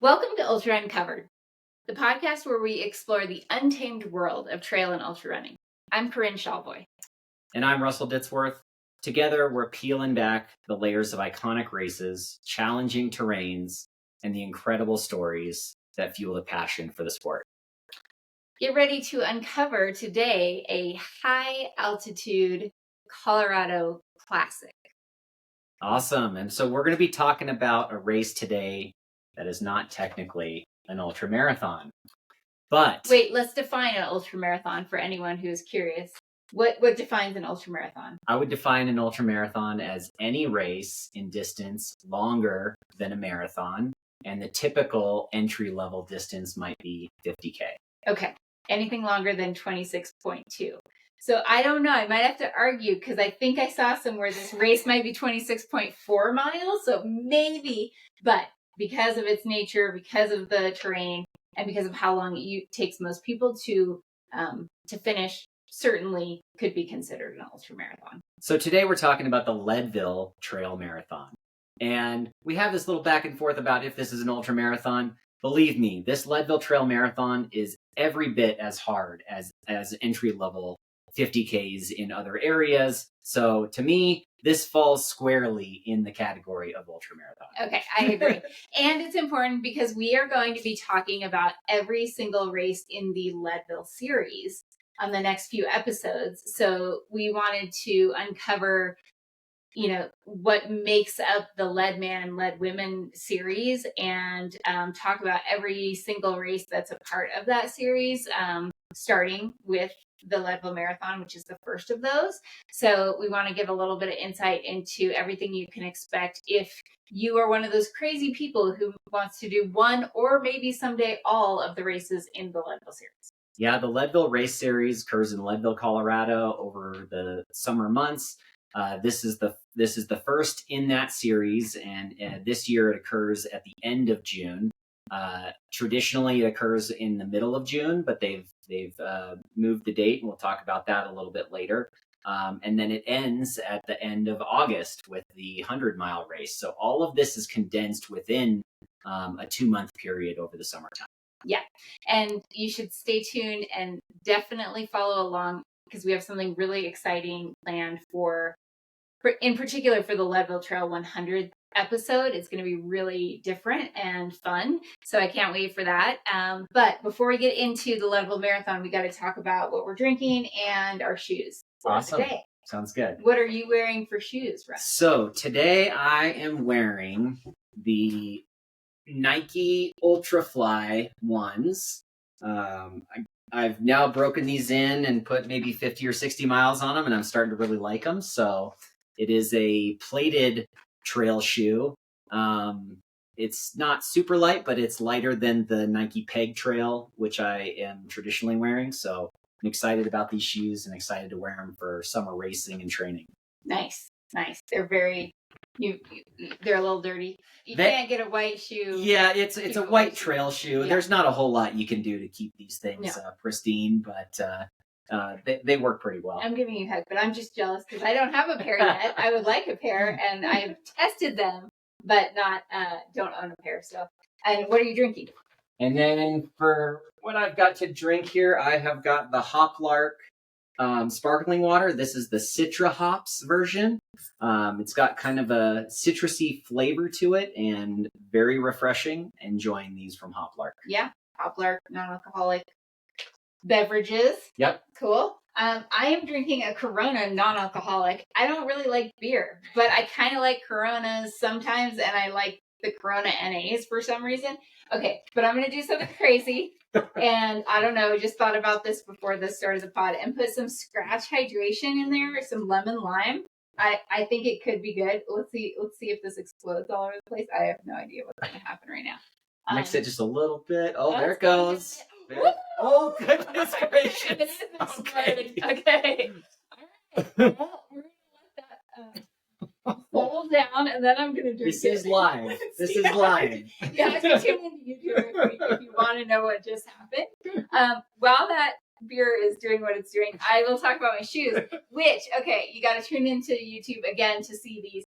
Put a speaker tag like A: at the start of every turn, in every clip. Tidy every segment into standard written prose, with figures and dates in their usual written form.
A: Welcome to Ultra Uncovered, the podcast where we explore the untamed world of trail and ultra running. I'm Corinne Shawboy.
B: And I'm Russell Ditzworth. Together, we're peeling back the layers of iconic races, challenging terrains, and the incredible stories that fuel the passion for the sport.
A: Get ready to uncover today a high-altitude Colorado classic.
B: Awesome. And so we're going to be talking about a race today that is not technically an ultra marathon. But
A: wait, let's define an ultra marathon for anyone who's curious. What defines an ultra marathon?
B: I would define an ultra marathon as any race in distance longer than a marathon, and the typical entry level distance might be 50K.
A: Okay, anything longer than 26.2. So I don't know. I might have to argue because I think I saw somewhere this race might be 26.4 miles. So maybe, but because of its nature, because of the terrain, and because of how long it takes most people to finish, certainly could be considered an ultra marathon.
B: So today we're talking about the Leadville Trail Marathon. And we have this little back and forth about if this is an ultra marathon. Believe me, this Leadville Trail Marathon is every bit as hard as entry level 50Ks in other areas. So to me, this falls squarely in the category of ultra marathon.
A: Okay, I agree. And it's important because we are going to be talking about every single race in the Leadville series on the next few episodes. So we wanted to uncover, what makes up the Lead Man and Lead Women series and talk about every single race that's a part of that series, starting with the Leadville Marathon, which is the first of those. So we want to give a little bit of insight into everything you can expect if you are one of those crazy people who wants to do one or maybe someday all of the races in the Leadville series.
B: Yeah, the Leadville Race Series occurs in Leadville, Colorado over the summer months. This is the first in that series, and this year it occurs at the end of June. Traditionally, it occurs in the middle of June, but they've moved the date, and we'll talk about that a little bit later. And then it ends at the end of August with the 100-mile race. So all of this is condensed within a 2-month period over the summertime.
A: Yeah, and you should stay tuned and definitely follow along because we have something really exciting planned in particular for the Leadville Trail 100 episode. It's going to be really different and fun. So I can't wait for that. But before we get into the Leadville Marathon, we got to talk about what we're drinking and our shoes for today.
B: Sounds good.
A: What are you wearing for shoes, Russ?
B: So today I am wearing the Nike Ultrafly ones. I've now broken these in and put maybe 50 or 60 miles on them, and I'm starting to really like them. So it is a plated trail shoe. It's not super light, but it's lighter than the Nike Peg Trail, which I am traditionally wearing. So I'm excited about these shoes and excited to wear them for summer racing and training.
A: Nice. They're very, they're a little dirty. You can't get a white shoe.
B: Yeah, it's a white trail shoe. Yeah. There's not a whole lot you can do to keep these things pristine, but they work pretty well.
A: I'm giving you a hug, but I'm just jealous because I don't have a pair yet. I would like a pair, and I've tested them, but don't own a pair. So, and what are you drinking?
B: And then for what I've got to drink here, I have got the Hoplark sparkling water. This is the Citra Hops version. It's got kind of a citrusy flavor to it and very refreshing. Enjoying these from Hoplark.
A: Yeah, Hoplark, non-alcoholic beverages.
B: Yep.
A: Cool. I am drinking a Corona non-alcoholic. I don't really like beer, but I kind of like Coronas sometimes, and I like the Corona NAs for some reason. Okay, but I'm going to do something crazy. And I don't know, just thought about this before the start of the pod and put some Scratch hydration in there, some lemon lime. I think it could be good. Let's see if this explodes all over the place. I have no idea what's going to happen right now.
B: Mix it just a little bit. Oh, there it goes. Oh, goodness gracious.
A: Okay. All right. Well, we're going to let that settle down, and then I'm going to drink
B: This is live. This is live.
A: Yeah, so tune into YouTube if you want to know what just happened. While that beer is doing what it's doing, I will talk about my shoes, which, okay, you got to tune into YouTube again to see these.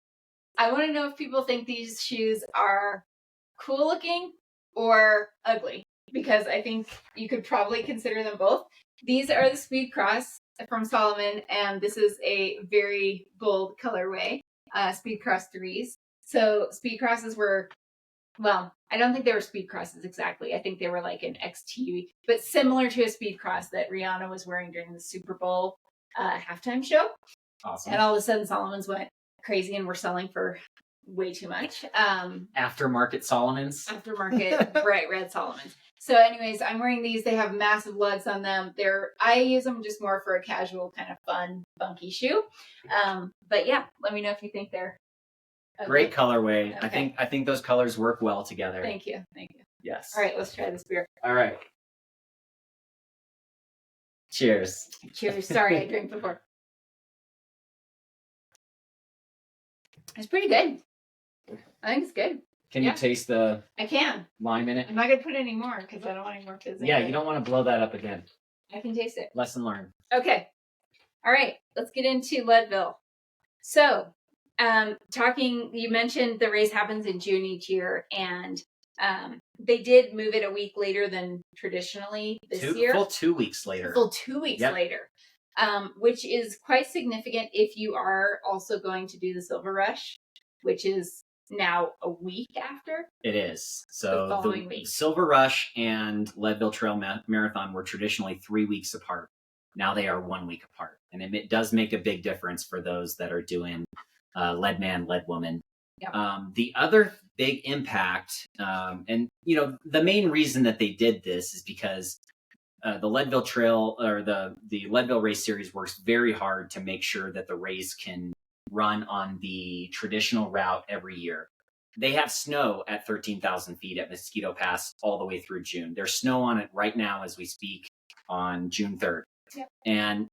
A: I want to know if people think these shoes are cool looking or ugly, because I think you could probably consider them both. These are the Speed Cross from Salomon, and this is a very bold colorway, Speed Cross 3s. So Speed Crosses were, well, I don't think they were Speed Crosses exactly. I think they were like an XT, but similar to a Speed Cross that Rihanna was wearing during the Super Bowl halftime show.
B: Awesome.
A: And all of a sudden, Solomon's went crazy and were selling for way too much.
B: Aftermarket Solomons.
A: Aftermarket bright red Solomons. So anyways, I'm wearing these. They have massive lugs on them. I use them just more for a casual kind of fun, funky shoe. But yeah, let me know if you think they're
B: great colorway.
A: Okay.
B: I think those colors work well together.
A: Thank you.
B: Yes.
A: All right, let's try this beer.
B: All right. Cheers.
A: Cheers. Sorry, I drank before. It's pretty good. I think it's good.
B: Can you taste the
A: I can.
B: lime in it?
A: I'm not going to put any more because I don't want any more fizz.
B: Yeah, you don't want to blow that up again.
A: I can taste it.
B: Lesson learned.
A: Okay. All right. Let's get into Leadville. So, you mentioned the race happens in June each year, and they did move it a week later than traditionally this year.
B: Full 2 weeks later.
A: Full 2 weeks later, which is quite significant if you are also going to do the Silver Rush, which is now a week after.
B: It is. So
A: the following week.
B: Silver Rush and Leadville Trail Marathon were traditionally 3 weeks apart. Now they are 1 week apart. And it does make a big difference for those that are doing Lead Man, Lead Woman.
A: Yep.
B: The other big impact, and the main reason that they did this is because the Leadville Trail or the Leadville Race Series works very hard to make sure that the race can run on the traditional route every year. They have snow at 13,000 feet at Mosquito Pass all the way through June. There's snow on it right now as we speak on June 3rd.
A: Yep.
B: And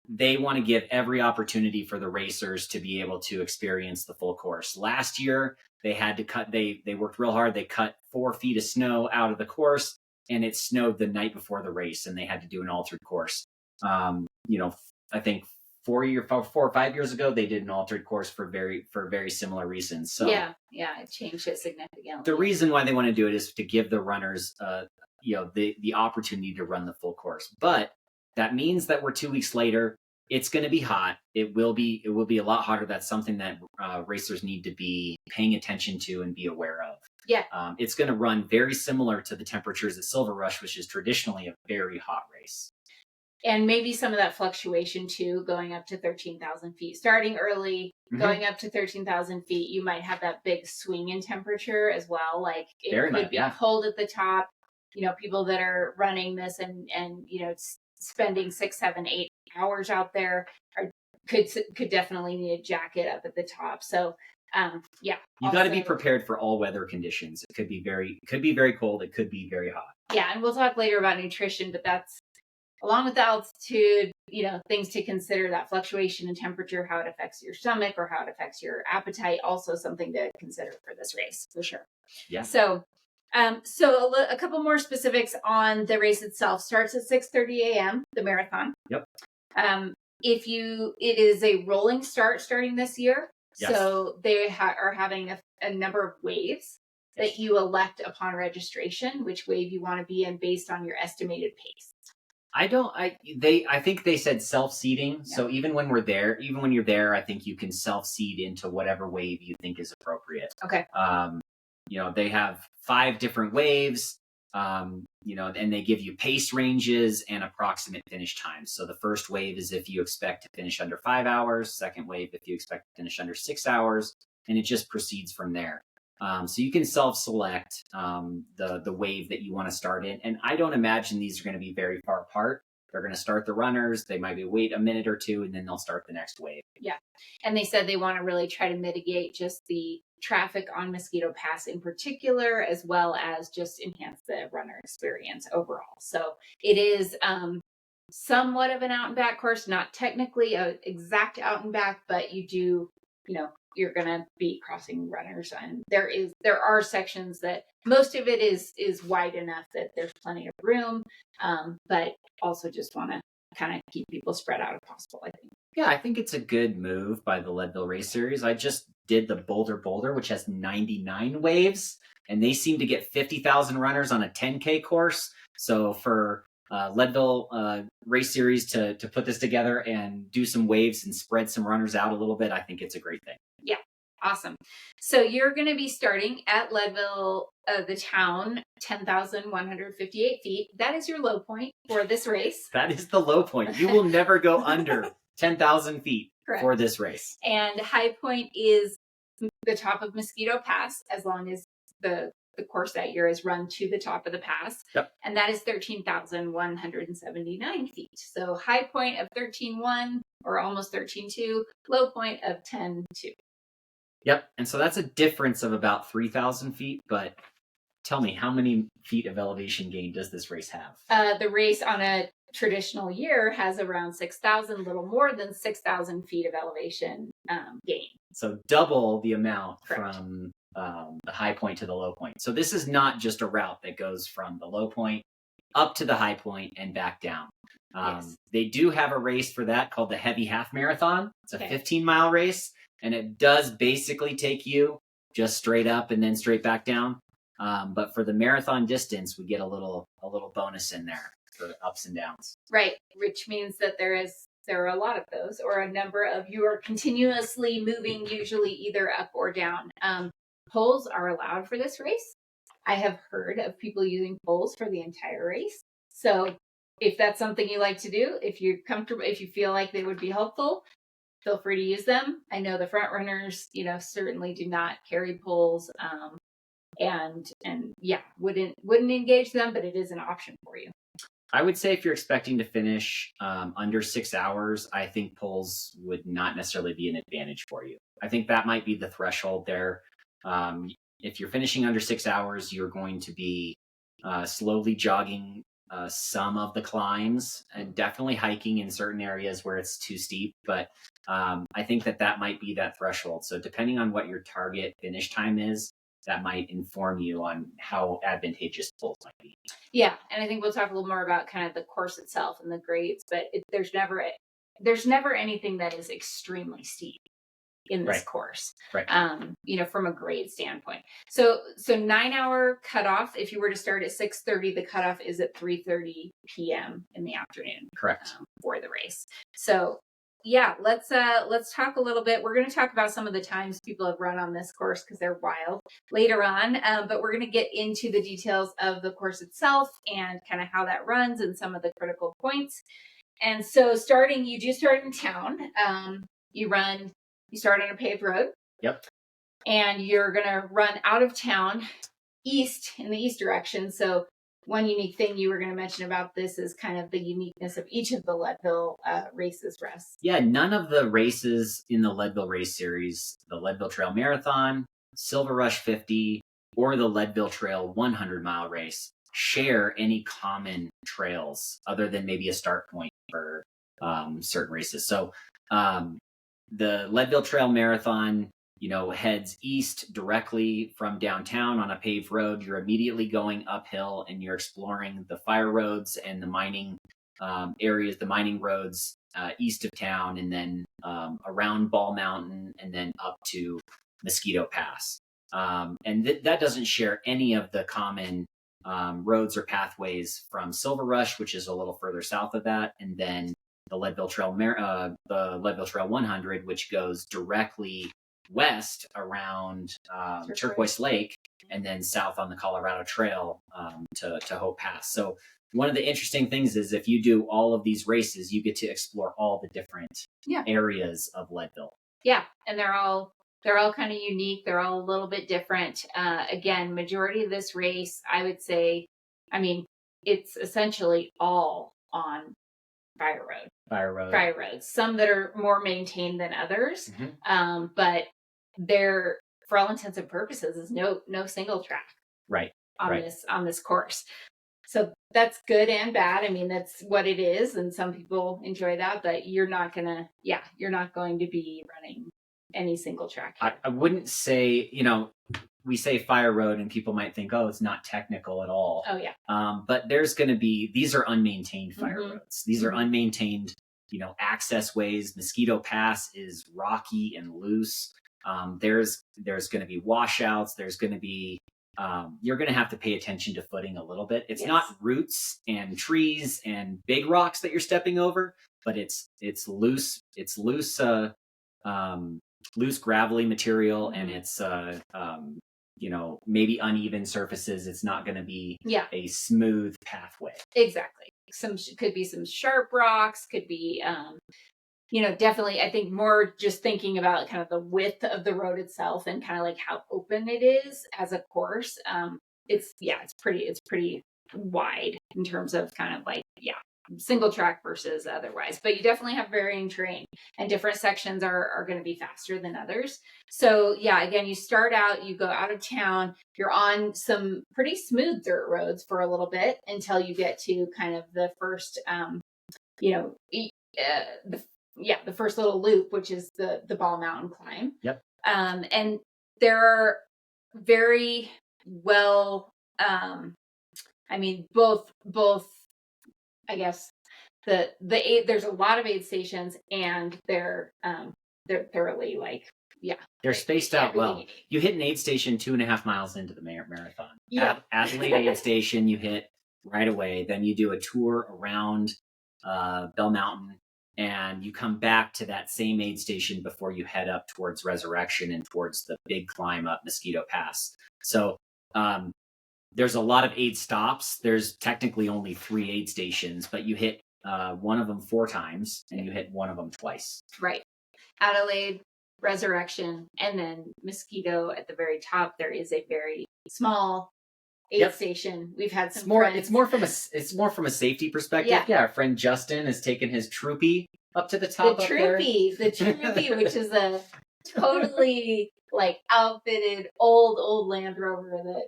B: they want to give every opportunity for the racers to be able to experience the full course. Last year, they had to cut, they worked real hard. They cut 4 feet of snow out of the course, and it snowed the night before the race, and they had to do an altered course. I think 4 or 5 years ago, they did an altered course for very similar reasons. So
A: yeah, it changed it significantly.
B: The reason why they want to do it is to give the runners, the opportunity to run the full course. But that means that we're 2 weeks later. It's going to be hot. It will be a lot hotter. That's something that racers need to be paying attention to and be aware of.
A: Yeah.
B: It's going to run very similar to the temperatures at Silver Rush, which is traditionally a very hot race.
A: And maybe some of that fluctuation too, going up to 13,000 feet, starting early, going up to 13,000 feet, you might have that big swing in temperature as well. Like it could be cold at the top. People that are running this and spending 6, 7, 8 hours out there could definitely need a jacket up at the top. So you
B: got to be prepared for all weather conditions. It could be very cold. It could be very hot.
A: Yeah, and we'll talk later about nutrition, but that's along with the altitude, things to consider, that fluctuation in temperature, how it affects your stomach or how it affects your appetite. Also something to consider for this race for sure.
B: Yeah.
A: So a couple more specifics on the race itself. Starts at 6:30 a.m. the marathon.
B: Yep.
A: It is a rolling start starting this year.
B: Yes.
A: So they are having a number of waves that you elect upon registration, which wave you want to be in based on your estimated pace.
B: I think they said self-seeding. Yeah. So even when you're there, I think you can self-seed into whatever wave you think is appropriate.
A: Okay.
B: They have 5 different waves, and they give you pace ranges and approximate finish times. So the first wave is if you expect to finish under 5 hours, second wave if you expect to finish under 6 hours, and it just proceeds from there. So you can self-select the wave that you want to start in. And I don't imagine these are going to be very far apart. They're going to start the runners. They might wait a minute or two, and then they'll start the next wave.
A: Yeah. And they said they want to really try to mitigate just the traffic on Mosquito Pass in particular, as well as just enhance the runner experience overall. So it is somewhat of an out and back course, not technically an exact out and back, but you do, you're going to be crossing runners, and there are sections that most of it is wide enough that there's plenty of room, but also just want to kind of keep people spread out if possible, I think.
B: Yeah, I think it's a good move by the Leadville Race Series. I just did the Boulder, which has 99 waves, and they seem to get 50,000 runners on a 10K course. So for Leadville Race Series to put this together and do some waves and spread some runners out a little bit, I think it's a great thing.
A: Yeah, awesome. So you're going to be starting at Leadville, the town, 10,158 feet. That is your low point for this race.
B: That is the low point. You will never go under 10,000 feet
A: Correct.
B: For this race.
A: And high point is the top of Mosquito Pass, as long as the course that year is run to the top of the pass.
B: Yep.
A: And that is 13,179 feet. So high point of 13.1 or almost 13.2, low point of 10.2.
B: Yep. And so that's a difference of about 3,000 feet. But tell me, how many feet of elevation gain does this race have?
A: The race on a traditional year has around 6,000, little more than 6,000 feet of elevation gain.
B: So double the amount.
A: Correct.
B: From the high point to the low point. So this is not just a route that goes from the low point up to the high point and back down.
A: Yes.
B: They do have a race for that called the Heavy Half Marathon. It's a 15-mile race, and it does basically take you just straight up and then straight back down. But for the marathon distance, we get a little bonus in there for ups and downs.
A: Right, which means that there are a lot of those, or a number of you are continuously moving, usually either up or down. Poles are allowed for this race. I have heard of people using poles for the entire race. So if that's something you like to do, if you're comfortable, if you feel like they would be helpful, feel free to use them. I know the front runners, certainly do not carry poles, and yeah, wouldn't engage them, but it is an option for you.
B: I would say if you're expecting to finish under 6 hours, I think poles would not necessarily be an advantage for you. I think that might be the threshold there. If you're finishing under 6 hours, you're going to be slowly jogging some of the climbs and definitely hiking in certain areas where it's too steep. But I think that might be that threshold. So depending on what your target finish time is, that might inform you on how advantageous poles might be.
A: Yeah, and I think we'll talk a little more about kind of the course itself and the grades, but there's never anything that is extremely steep in this course,
B: right?
A: From a grade standpoint. So 9-hour cutoff. If you were to start at 6:30, the cutoff is at 3:30 p.m. in the afternoon.
B: Correct.
A: For the race. So yeah, let's talk a little bit. We're going to talk about some of the times people have run on this course because they're wild later on. But we're going to get into the details of the course itself and kind of how that runs and some of the critical points. And so you do start in town. You start on a paved road.
B: Yep.
A: And you're going to run out of town east in the east direction. So one unique thing you were going to mention about this is kind of the uniqueness of each of the Leadville races, Russ.
B: Yeah, none of the races in the Leadville Race Series, the Leadville Trail Marathon, Silver Rush 50, or the Leadville Trail 100-mile race share any common trails other than maybe a start point for certain races. So the Leadville Trail Marathon, heads east directly from downtown on a paved road. You're immediately going uphill and you're exploring the fire roads and the mining areas, the mining roads east of town, and then around Ball Mountain and then up to Mosquito Pass. And that doesn't share any of the common roads or pathways from Silver Rush, which is a little further south of that, and then the Leadville Trail 100, which goes directly west around Turquoise Lake and then south on the Colorado Trail to Hope Pass. So one of the interesting things is if you do all of these races, you get to explore all the different areas of Leadville.
A: Yeah, and they're all kind of unique. They're all a little bit different. Again, majority of this race, I would say, it's essentially all on fire roads. Some that are more maintained than others, but there, for all intents and purposes, is no single track on this course. So that's good and bad. That's what it is, and some people enjoy that, but you're not going to be running any single track here.
B: I wouldn't say, we say fire road and people might think, oh, it's not technical at all.
A: Oh yeah.
B: But there's going to be, these are unmaintained fire
A: Mm-hmm.
B: roads. These are unmaintained, access ways. Mosquito Pass is rocky and loose. There's going to be washouts. There's going to be, you're going to have to pay attention to footing a little bit. It's not roots and trees and big rocks that you're stepping over, but it's loose. It's loose, loose gravelly material, and it's maybe uneven surfaces. It's not going to be a smooth pathway.
A: Exactly. Could be some sharp rocks, could be definitely, I think more just thinking about kind of the width of the road itself and kind of like how open it is as a course. It's pretty wide in terms of kind of like, single track versus otherwise, but you definitely have varying terrain, and different sections are going to be faster than others. So again, you start out, you go out of town, you're on some pretty smooth dirt roads for a little bit until you get to kind of the first, the first little loop, which is the Ball Mountain climb.
B: Yep.
A: And there are very well, both, I guess, there's a lot of aid stations, and they're thoroughly like,
B: they're spaced out well. You hit an aid station 2.5 miles into the marathon. Adelaide aid station you hit right away. Then you do a tour around Bell Mountain, and you come back to that same aid station before you head up towards Resurrection and towards the big climb up Mosquito Pass. So there's a lot of aid stops. There's technically only 3 aid stations, but you hit one of them 4 times, and you hit one of them twice.
A: Right. Adelaide, Resurrection, and then Mosquito at the very top. There is a very small aid station. We've had some
B: It's more from a safety perspective. Yeah, our friend Justin has taken his troopy up to the top.
A: The troopy, which is a totally like outfitted old Land Rover that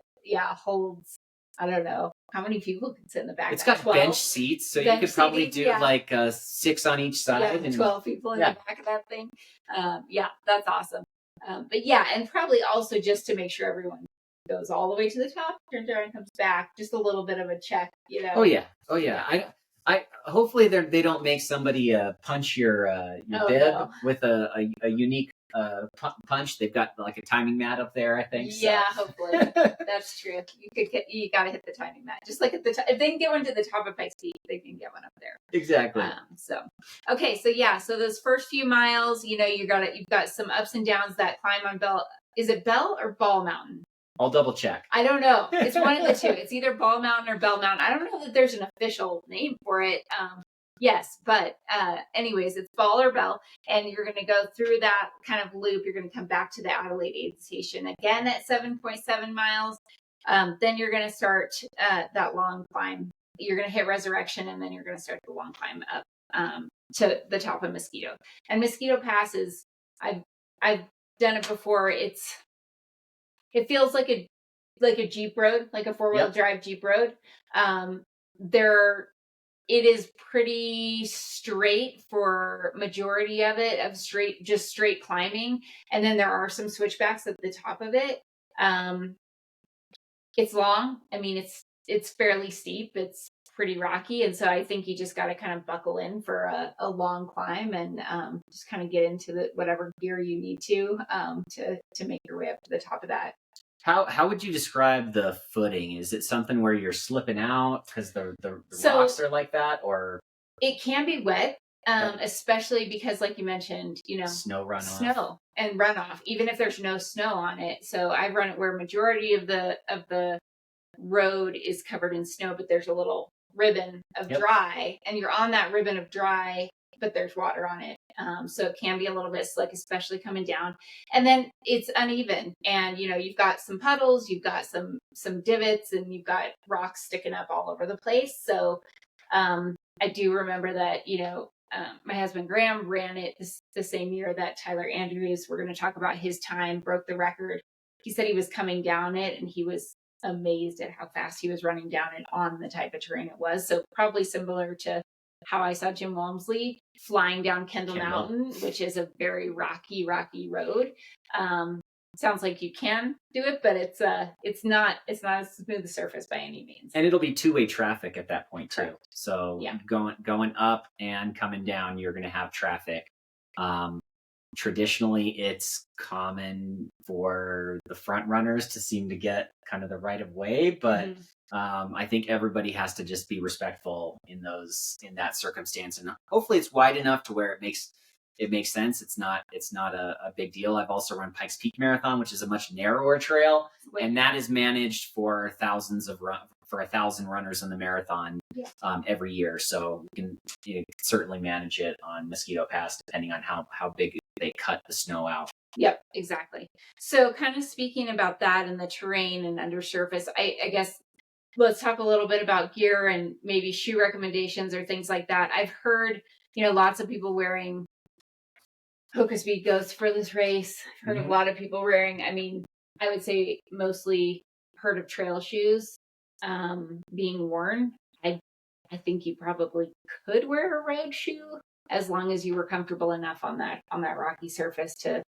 A: holds, I don't know how many people can sit in the back.
B: It's got 12 bench seats, so you could probably do like 6 on each side, and
A: 12 people in the back of that thing. That's awesome. And probably also just to make sure everyone goes all the way to the top, turns around and comes back, just a little bit of a check,
B: Oh yeah. I hopefully they don't make somebody punch your bib with a unique punch. They've got like a timing mat up there, I think. So.
A: Yeah, hopefully. That's true. You got to hit the timing mat. Just like at the top. If they can get one to the top of Pikes Peak, they can get one up there.
B: Exactly.
A: So those first few miles, you've got some ups and downs that climb on Bell. Is it Bell or Ball Mountain?
B: I'll double check.
A: I don't know. It's one of the two. It's either Ball Mountain or Bell Mountain. I don't know that there's an official name for it. Yes, but anyways, it's Ball or Bell, and you're going to go through that kind of loop. You're going to come back to the Adelaide aid station again at 7.7 miles. Then you're going to start that long climb. You're going to hit Resurrection, and then you're going to start the long climb up to the top of Mosquito. And Mosquito Pass is, I've done it before. It feels like a Jeep road, like a 4-wheel drive Jeep road. It is pretty straight for majority of it, just straight climbing. And then there are some switchbacks at the top of it. It's long. I mean, it's fairly steep. It's pretty rocky. And so I think you just got to kind of buckle in for a long climb, and just kind of get into whatever gear you need to make your way up to the top of that.
B: How would you describe the footing? Is it something where you're slipping out because the rocks are like that, or
A: it can be wet, especially because, like you mentioned,
B: snow runoff.
A: Snow and runoff, even if there's no snow on it. So I've run it where majority of the road is covered in snow, but there's a little ribbon of dry, and you're on that ribbon of dry, but there's water on it. So it can be a little bit slick, especially coming down. And then it's uneven, and you've got some puddles, you've got some divots, and you've got rocks sticking up all over the place. So I do remember that my husband Graham ran it the same year that Tyler Andrews, we're going to talk about his time, broke the record. He said he was coming down it, and he was amazed at how fast he was running down it on the type of terrain it was. So probably similar to how I saw Jim Walmsley flying down Kendall Mountain, which is a very rocky road. sounds like you can do it, but it's not a smooth surface by any means.
B: And it'll be two-way traffic at that point too.
A: Correct.
B: So
A: Yeah.
B: going up and coming down, you're going to have traffic. Traditionally, it's common for the front runners to seem to get kind of the right of way, but I think everybody has to just be respectful in that circumstance, and hopefully it's wide enough to where it makes sense. It's not a big deal. I've also run Pikes Peak Marathon, which is a much narrower trail, and that is managed for 1,000 runners in the marathon every year. So you can certainly manage it on Mosquito Pass, depending on how big they cut the snow out.
A: Yep, exactly. So kind of speaking about that and the terrain and undersurface, I guess let's talk a little bit about gear and maybe shoe recommendations or things like that. I've heard, lots of people wearing Hoka Speed Ghost for this race. I've heard a lot of people wearing, I would say mostly heard of trail shoes being worn. I think you probably could wear a rag shoe as long as you were comfortable enough on that rocky surface to,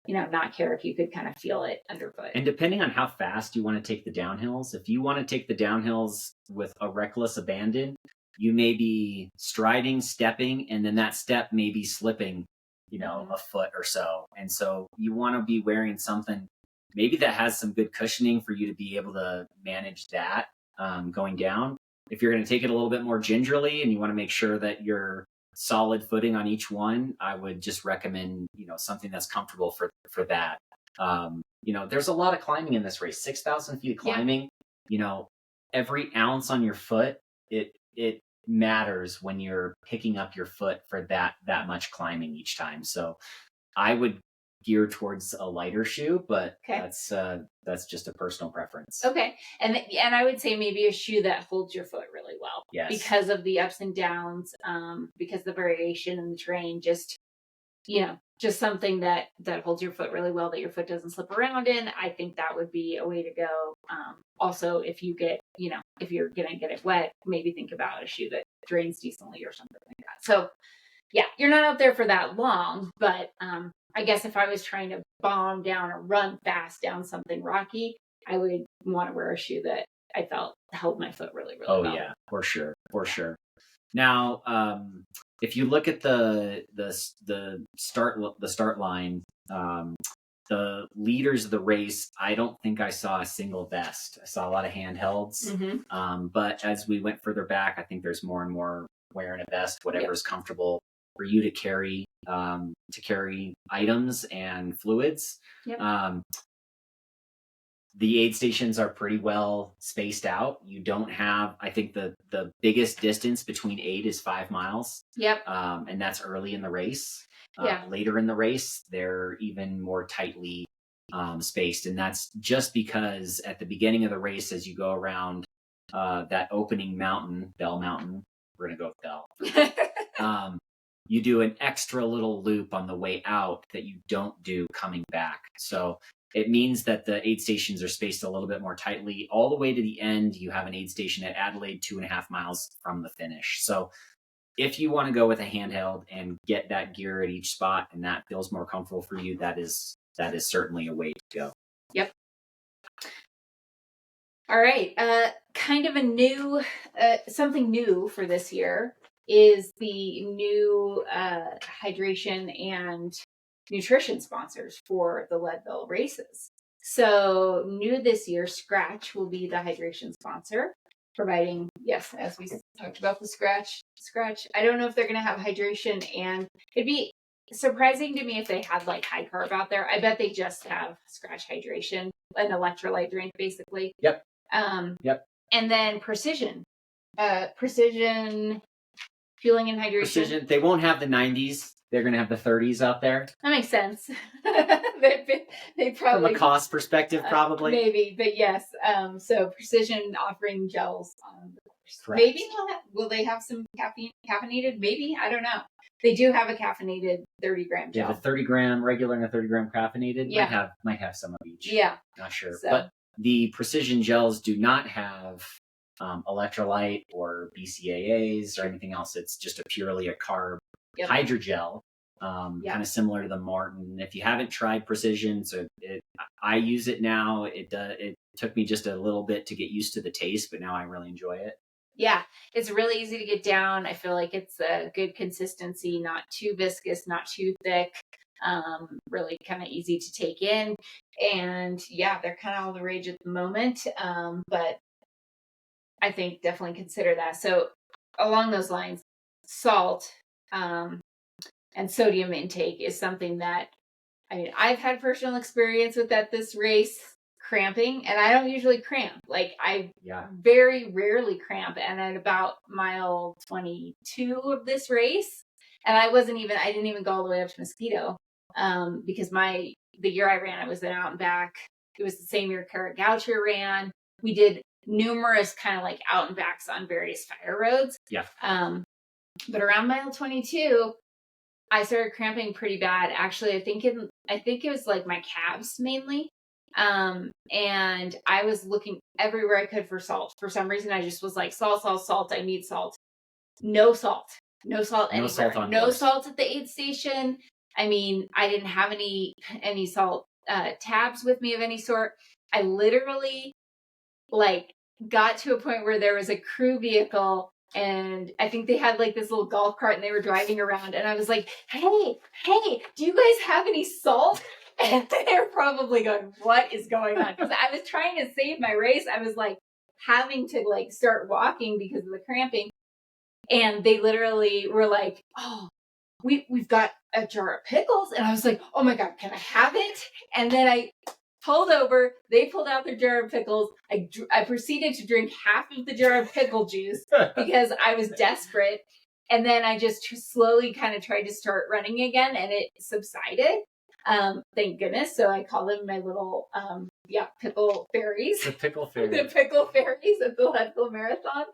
A: not care if you could kind of feel it underfoot.
B: And depending on how fast you want to take the downhills, if you want to take the downhills with a reckless abandon, you may be striding, stepping, and then that step may be slipping, a foot or so. And so you want to be wearing something maybe that has some good cushioning for you to be able to manage that going down. If you're going to take it a little bit more gingerly and you want to make sure that you're solid footing on each one, I would just recommend, something that's comfortable for that. There's a lot of climbing in this race, 6,000 feet of climbing, every ounce on your foot, it matters when you're picking up your foot for that much climbing each time. So I would gear towards a lighter shoe, but that's just a personal preference.
A: Okay. And I would say maybe a shoe that holds your foot really well.
B: Yes.
A: Because of the ups and downs, because the variation in the terrain, just something that holds your foot really well, that your foot doesn't slip around in. I think that would be a way to go. Also, if you get, if you're going to get it wet, maybe think about a shoe that drains decently or something like that. So yeah, you're not out there for that long, but, I guess if I was trying to bomb down or run fast down something rocky, I would want to wear a shoe that I felt held my foot really, really well. Oh
B: yeah, for sure. Now, if you look at the start line, the leaders of the race, I don't think I saw a single vest. I saw a lot of handhelds, but as we went further back, I think there's more and more wearing a vest, whatever is comfortable for you to carry items and fluids. The aid stations are pretty well spaced out. You don't have, I think the biggest distance between aid is 5 miles. And that's early in the race. Later in the race, they're even more tightly spaced. And that's just because at the beginning of the race, as you go around that opening mountain, Bell Mountain, we're going to go with Bell. You do an extra little loop on the way out that you don't do coming back. So it means that the aid stations are spaced a little bit more tightly. All the way to the end, you have an aid station at Adelaide, 2.5 miles from the finish. So if you want to go with a handheld and get that gear at each spot and that feels more comfortable for you, that is certainly a way to go.
A: Yep. All right. Kind of a new, something new for this year is the new hydration and nutrition sponsors for the Leadville races. So new this year, Scratch will be the hydration sponsor, providing, yes, as we talked about the Scratch. I don't know if they're going to have hydration, and it'd be surprising to me if they had like high carb out there. I bet they just have Scratch hydration, an electrolyte drink, basically.
B: Yep.
A: And then Precision fueling and hydration.
B: Precision. They won't have the 90s. They're going to have the 30s out there.
A: That makes sense. they probably,
B: from a cost perspective, probably.
A: Maybe, but yes. So Precision offering gels on the course.
B: Correct.
A: Maybe will they have some caffeinated? Maybe, I don't know. They do have a caffeinated 30-gram gel.
B: Yeah, the 30-gram regular and a 30-gram caffeinated.
A: Yeah.
B: Might have some of each.
A: Yeah.
B: Not sure.
A: So.
B: But the Precision gels do not have electrolyte or BCAAs or anything else. It's just purely a carb hydrogel. kind of similar to the Martin. If you haven't tried Precision, I use it now. It took me just a little bit to get used to the taste, but now I really enjoy it.
A: Yeah, it's really easy to get down. I feel like it's a good consistency, not too viscous, not too thick. Really kind of easy to take in. And yeah, they're kind of all the rage at the moment. But I think definitely consider that. So along those lines, salt and sodium intake is something that, I mean, I've had personal experience with at this race, cramping, and I don't usually cramp. Like I very rarely cramp. And at about mile 22 of this race, and I didn't even go all the way up to Mosquito, because the year I ran, I was in out and back. It was the same year Kara Goucher ran. We did numerous kind of like out and backs on various fire roads.
B: Yeah.
A: But around mile 22, I started cramping pretty bad. Actually, I think it was like my calves mainly. And I was looking everywhere I could for salt. For some reason, I just was like, salt, salt, salt. I need salt. No salt. No salt anywhere. No salt at the aid station. I mean, I didn't have any salt tabs with me of any sort. I literally like got to a point where there was a crew vehicle, and I think they had like this little golf cart and they were driving around, and I was like, hey, do you guys have any salt? And they're probably going, what is going on? Because I was trying to save my race. I was like having to like start walking because of the cramping. And they literally were like, oh, we've got a jar of pickles. And I was like, oh my God, can I have it? And then I pulled over. They pulled out their jar of pickles. I proceeded to drink half of the jar of pickle juice because I was desperate. And then I just slowly kind of tried to start running again, and it subsided. Thank goodness. So I call them my little, pickle fairies.
B: The pickle fairies.
A: The pickle fairies at the Leadville Marathon.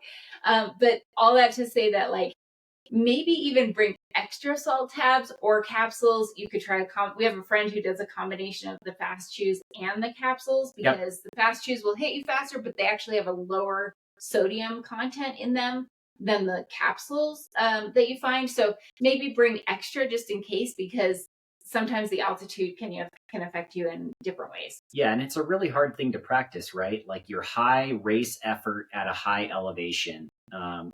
A: But all that to say that, like, maybe even bring extra salt tabs or capsules. You could try we have a friend who does a combination of the fast chews and the capsules, because the fast chews will hit you faster, but they actually have a lower sodium content in them than the capsules that you find. So maybe bring extra just in case, because sometimes the altitude can affect you in different ways.
B: Yeah, and it's a really hard thing to practice, right? Like your high race effort at a high elevation.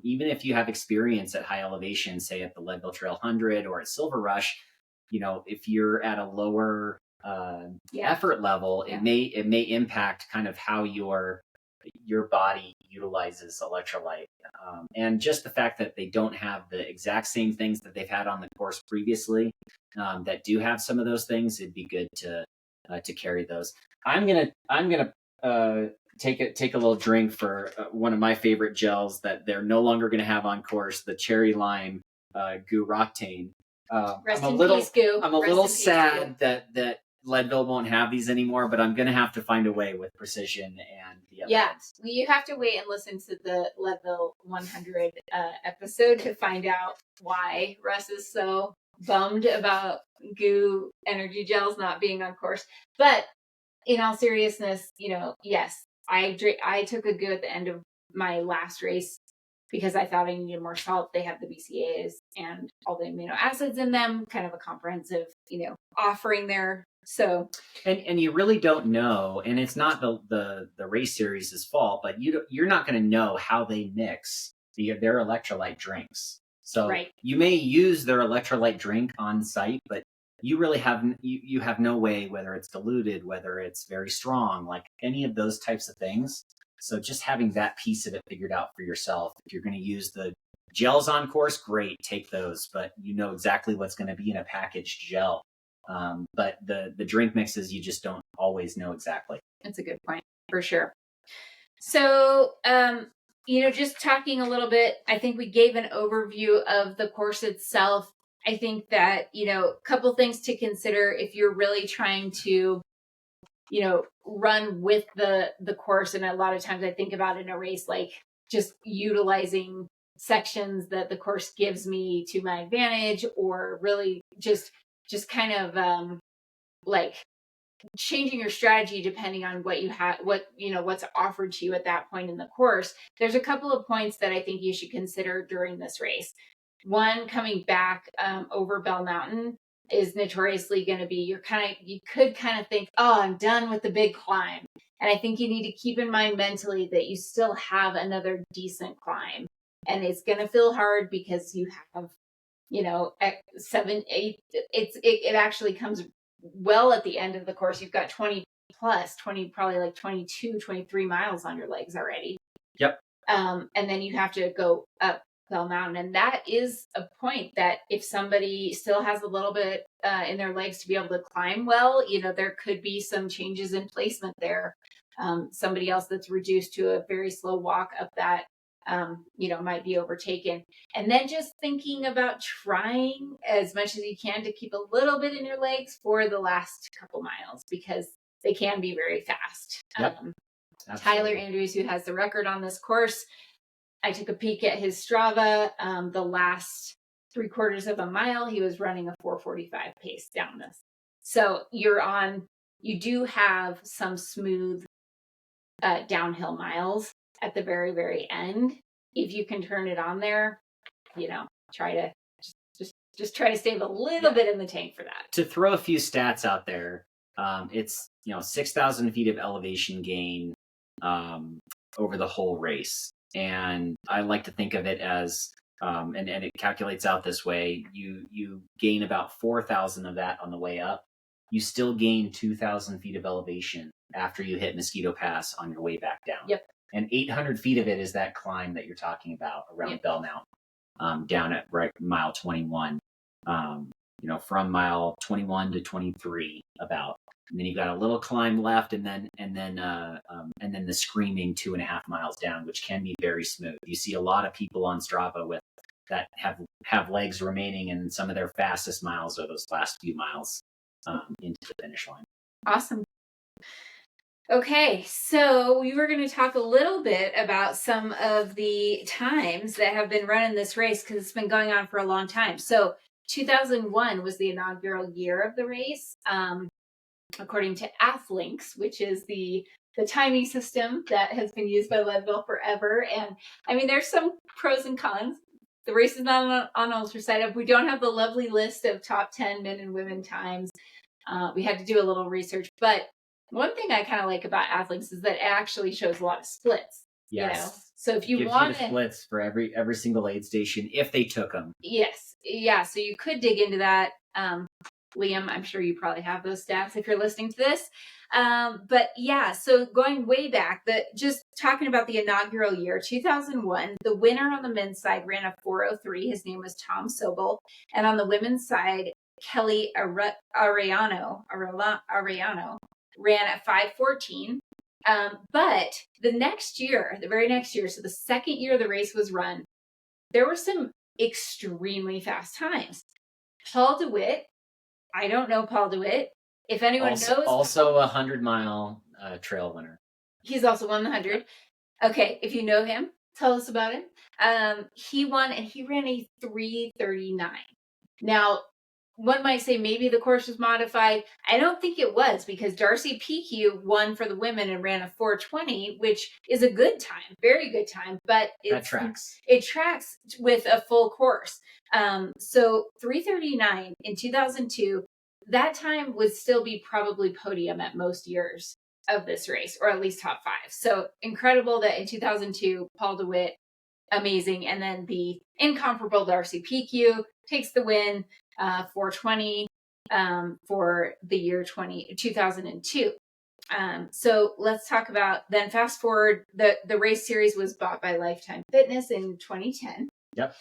B: Even if you have experience at high elevation, say at the Leadville Trail 100 or at Silver Rush, if you're at a lower effort level, it may impact kind of how your body utilizes electrolyte. And just the fact that they don't have the exact same things that they've had on the course previously, that do have some of those things, it'd be good to carry those. I'm gonna take a little drink for one of my favorite gels that they're no longer going to have on course, the cherry lime goo Roctane.
A: Rest in peace, goo.
B: I'm a little sad that Leadville won't have these anymore, but I'm going to have to find a way with Precision and the other ones.
A: You have to wait and listen to the Leadville 100 episode to find out why Russ is so bummed about goo energy gels not being on course. But in all seriousness, yes, I took a goo at the end of my last race because I thought I needed more salt. They have the BCAAs and all the amino acids in them, kind of a comprehensive, offering there. So,
B: and you really don't know, and it's not the race series' fault, but you're not going to know how they mix their electrolyte drinks. So you may use their electrolyte drink on site, but you really have no way whether it's diluted, whether it's very strong, like any of those types of things. So just having that piece of it figured out for yourself. If you're going to use the gels on course, great, take those, but you know exactly what's going to be in a packaged gel. But the drink mixes, you just don't always know exactly.
A: That's a good point, for sure. So, just talking a little bit, I think we gave an overview of the course itself. I think that, a couple things to consider if you're really trying to, run with the course. And a lot of times I think about in a race, like just utilizing sections that the course gives me to my advantage, or really just kind of like changing your strategy depending on what you have, what's offered to you at that point in the course. There's a couple of points that I think you should consider during this race. one coming back over Bell Mountain is notoriously going to be, you could kind of think, oh, I'm done with the big climb. And I think you need to keep in mind mentally that you still have another decent climb. And it's going to feel hard because you have, 7, 8, it actually comes well at the end of the course. You've got 20, probably like 22, 23 miles on your legs already.
B: Yep.
A: And then you have to go up Bell Mountain. And that is a point that if somebody still has a little bit in their legs to be able to climb well, there could be some changes in placement there. Somebody else that's reduced to a very slow walk up that, might be overtaken. And then just thinking about trying as much as you can to keep a little bit in your legs for the last couple miles, because they can be very fast.
B: Yep.
A: Tyler Andrews, who has the record on this course, I took a peek at his Strava. The last 3/4 of a mile, he was running a 4:45 pace down this. So you do have some smooth downhill miles at the very, very end. If you can turn it on there, try to just try to save a little bit in the tank for that.
B: To throw a few stats out there, it's 6,000 feet of elevation gain over the whole race, and I like to think of it as and it calculates out this way: you gain about 4,000 of that on the way up. You still gain 2,000 feet of elevation after you hit Mosquito Pass on your way back down.
A: Yep.
B: And 800 feet of it is that climb that you're talking about around Bell Mountain, down at mile 21. From mile 21 to 23 about. And then you've got a little climb left, and then the screaming 2.5 miles down, which can be very smooth. You see a lot of people on Strava with that have legs remaining, and some of their fastest miles are those last few miles into the finish line.
A: Awesome. Okay, so we were going to talk a little bit about some of the times that have been run in this race, because it's been going on for a long time. So 2001 was the inaugural year of the race, according to Athlinks, which is the timing system that has been used by Leadville forever. And I mean, there's some pros and cons. The race is not on UltraSite. We don't have the lovely list of top 10 men and women times. We had to do a little research, but one thing I kind of like about Athlinks is that it actually shows a lot of splits.
B: Yes.
A: So if you
B: want
A: want
B: the splits for every single aid station, if they took them.
A: Yes. Yeah. So you could dig into that. Liam, I'm sure you probably have those stats if you're listening to this. But yeah, so going way back, just talking about the inaugural year, 2001, the winner on the men's side ran a 4:03. His name was Tom Sobel. And on the women's side, Kelly Arellano ran at 5:14. But the very next year, so the second year the race was run, there were some extremely fast times. Paul DeWitt, I don't know Paul DeWitt. If anyone knows,
B: also a 100-mile trail winner.
A: He's also won the 100. Okay, if you know him, tell us about him. He won, and he ran a 3:39. Now, one might say maybe the course was modified. I don't think it was, because Darcy PQ won for the women and ran a 4:20, which is a good time, very good time, but
B: that tracks.
A: It tracks with a full course. So 3:39 in 2002, that time would still be probably podium at most years of this race, or at least top 5. So incredible that in 2002, Paul DeWitt, amazing. And then the incomparable Darcy PQ takes the win, 4:20 for the year 2002. So let's talk about, then fast forward, the race series was bought by Lifetime Fitness in 2010.
B: Yep.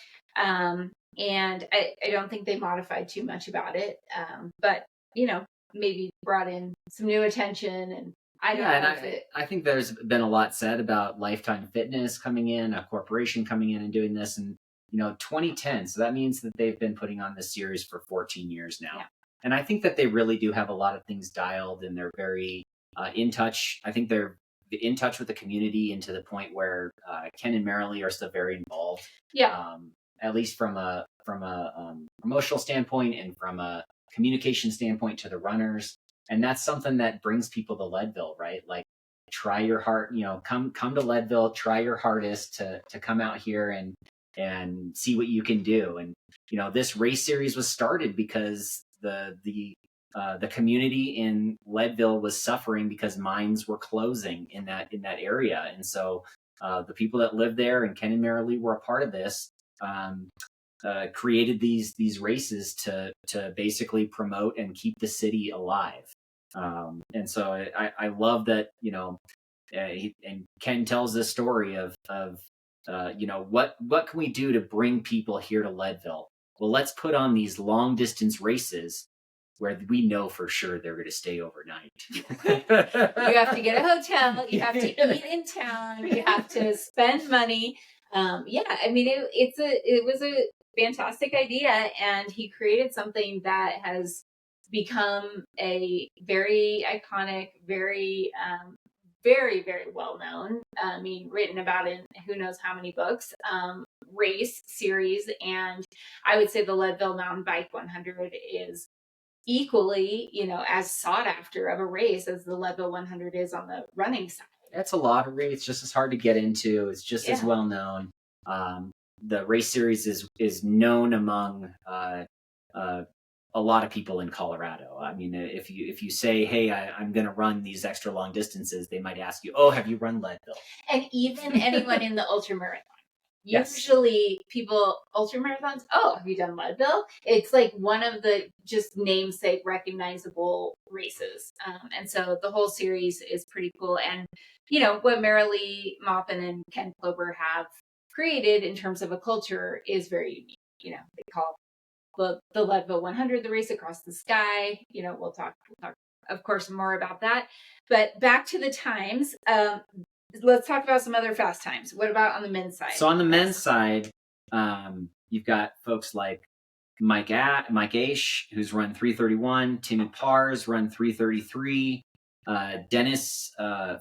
A: And I don't think they modified too much about it, but maybe brought in some new attention, and I don't know.
B: I think there's been a lot said about Lifetime Fitness coming in, a corporation coming in and doing this, and 2010. So that means that they've been putting on this series for 14 years now. Yeah. And I think that they really do have a lot of things dialed, and they're very in touch. I think they're in touch with the community, and to the point where Ken and Marilee are still very involved.
A: Yeah.
B: At least from a promotional standpoint and from a communication standpoint to the runners. And that's something that brings people to Leadville, right? Like, try your heart, come to Leadville, try your hardest to come out here and and see what you can do. And this race series was started because the community in Leadville was suffering because mines were closing in that area, and so the people that lived there, and Ken and Marilee were a part of this. Created these races to basically promote and keep the city alive. And so I love that, and Ken tells this story of what can we do to bring people here to Leadville? Well, let's put on these long distance races where we know for sure they're going to stay overnight.
A: You have to get a hotel. You have to eat in town. You have to spend money. I mean, it was a fantastic idea, and he created something that has become a very iconic, very, very, very well known. I mean, written about in who knows how many books. Race series, and I would say the Leadville Mountain Bike 100 is equally, as sought after of a race as the Leadville 100 is on the running side.
B: It's a lottery. It's just as hard to get into. It's just as well known. The race series is known among a lot of people in Colorado. I mean, if you say, "Hey, I'm going to run these extra long distances," they might ask you, "Oh, have you run Leadville?"
A: And even anyone in the ultra marathon.
B: Yes.
A: Usually people, ultra marathons, oh, have you done Leadville? It's like one of the just namesake recognizable races. And so the whole series is pretty cool. And, what Marilee Maupin and Ken Klober have created in terms of a culture is very unique. They call the Leadville 100 the race across the sky. We'll talk, of course, more about that. But back to the times. Let's talk about some other fast times. What about on the men's side?
B: So on the men's side, you've got folks like Mike Aish, who's run 3:31, Timmy Pars run 3:33, Dennis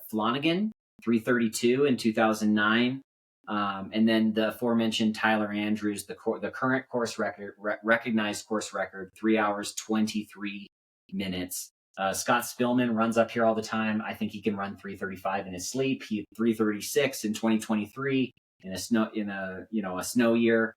B: Flanagan 3:32 in 2009, and then the aforementioned Tyler Andrews, the current course record, recognized course record, 3 hours 23 minutes. Scott Spillman runs up here all the time. I think he can run 3:35 in his sleep. He had 3:36 in 2023 in a snow year.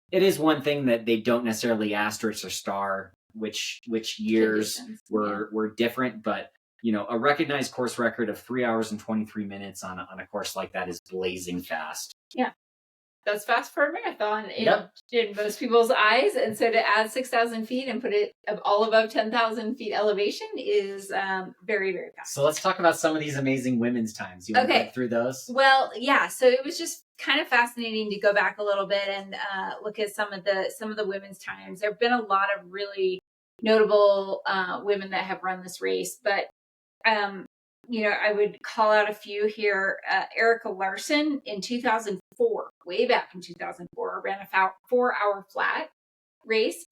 B: It is one thing that they don't necessarily asterisk or star which years were different, but a recognized course record of 3 hours and 23 minutes on a course like that is blazing fast.
A: Yeah. That's fast for a marathon in most people's eyes. And so to add 6,000 feet and put it all above 10,000 feet elevation is very, very fast.
B: So let's talk about some of these amazing women's times. You want to get through those?
A: Well, yeah. So it was just kind of fascinating to go back a little bit and look at some of the women's times. There have been a lot of really notable women that have run this race, but I would call out a few here. Erica Larson in 2004, way back in 2004, ran a 4-hour flat race.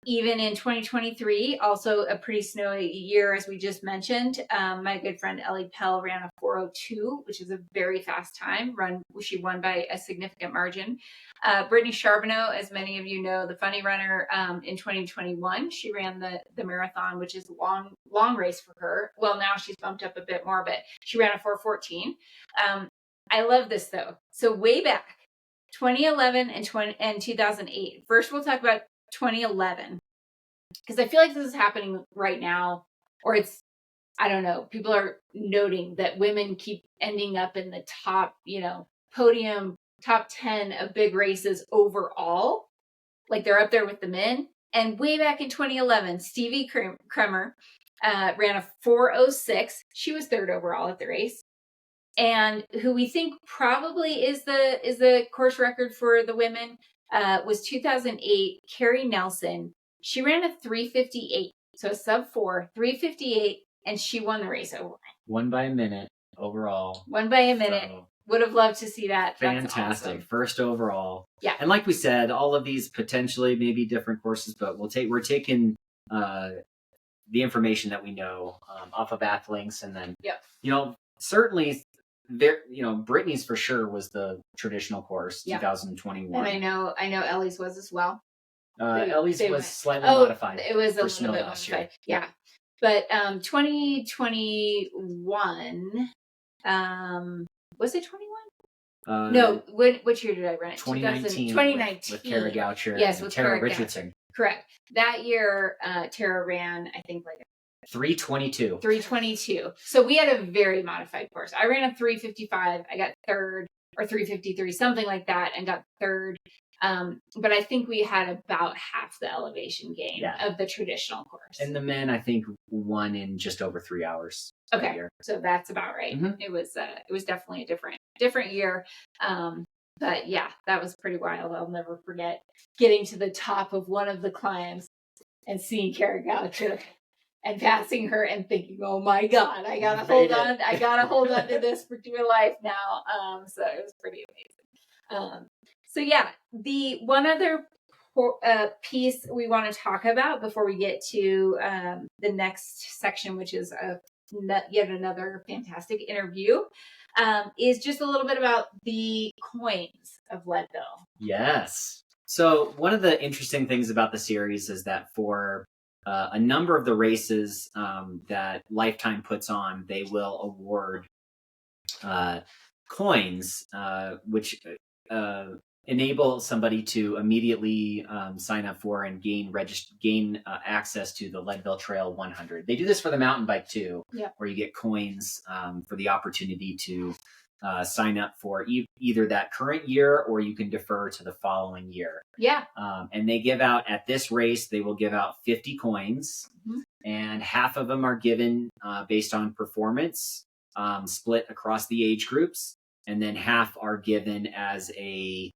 A: Even in 2023, also a pretty snowy year, as we just mentioned. My good friend Ellie Pell ran a 4:02, which is a very fast time. She won by a significant margin. Brittany Charbonneau, as many of you know, the funny runner, in 2021, she ran the marathon, which is a long race for her. Well, now she's bumped up a bit more, but she ran a 4:14. I love this though. So way back, 2011 and 2008. First, we'll talk about 2011, because I feel like this is happening right now, or I don't know, people are noting that women keep ending up in the top, podium, top 10 of big races overall. Like they're up there with the men. And way back in 2011, Stevie Kremer ran a 4:06. She was third overall at the race. And who we think probably is the course record for the women was 2008, Carrie Nelson. She ran a 3:58, so a sub-4, 3:58, and she won the race overall.
B: Won by a minute overall.
A: Won by a minute. So, would have loved to see that.
B: Fantastic.
A: Awesome.
B: First overall.
A: Yeah.
B: And like we said, all of these potentially maybe different courses, but we're taking the information that we know off of Athlinks, and then certainly Brittany's for sure was the traditional course, 2021.
A: And I know Ellie's was as well.
B: Ellie's was slightly modified.
A: It was a little bit modified. Yeah. But 2021, was it 21? No, which year did I run it?
B: 2019.
A: 2019.
B: With Kara Goucher.
A: Yes,
B: and
A: with
B: Tara
A: Kara
B: Richardson.
A: Goucher. Correct. That year, Tara ran, I think, like
B: 3:22.
A: 3:22. So we had a very modified course. I ran a 3:55. I got third, or 3:53, something like that, and got third. But I think we had about half the elevation gain of the traditional course.
B: And the men, I think, won in just over 3 hours.
A: Okay, so that's about right.
B: Mm-hmm.
A: It was definitely a different year. But yeah, that was pretty wild. I'll never forget getting to the top of one of the climbs and seeing Kara Goucher and passing her and thinking, "Oh my God, I gotta hold on! I gotta hold on to this for dear life now." So it was pretty amazing. So yeah, the one other piece we want to talk about before we get to the next section, which is yet another fantastic interview, is just a little bit about the coins of Leadville.
B: Yes. So one of the interesting things about the series is that for a number of the races that Lifetime puts on, they will award coins, which enable somebody to immediately sign up for and gain access to the Leadville Trail 100. They do this for the mountain bike too, where you get coins for the opportunity to sign up for either that current year, or you can defer to the following year.
A: Yeah.
B: And they give out, at this race, they will give out 50 coins, and half of them are given based on performance, split across the age groups, and then half are given as a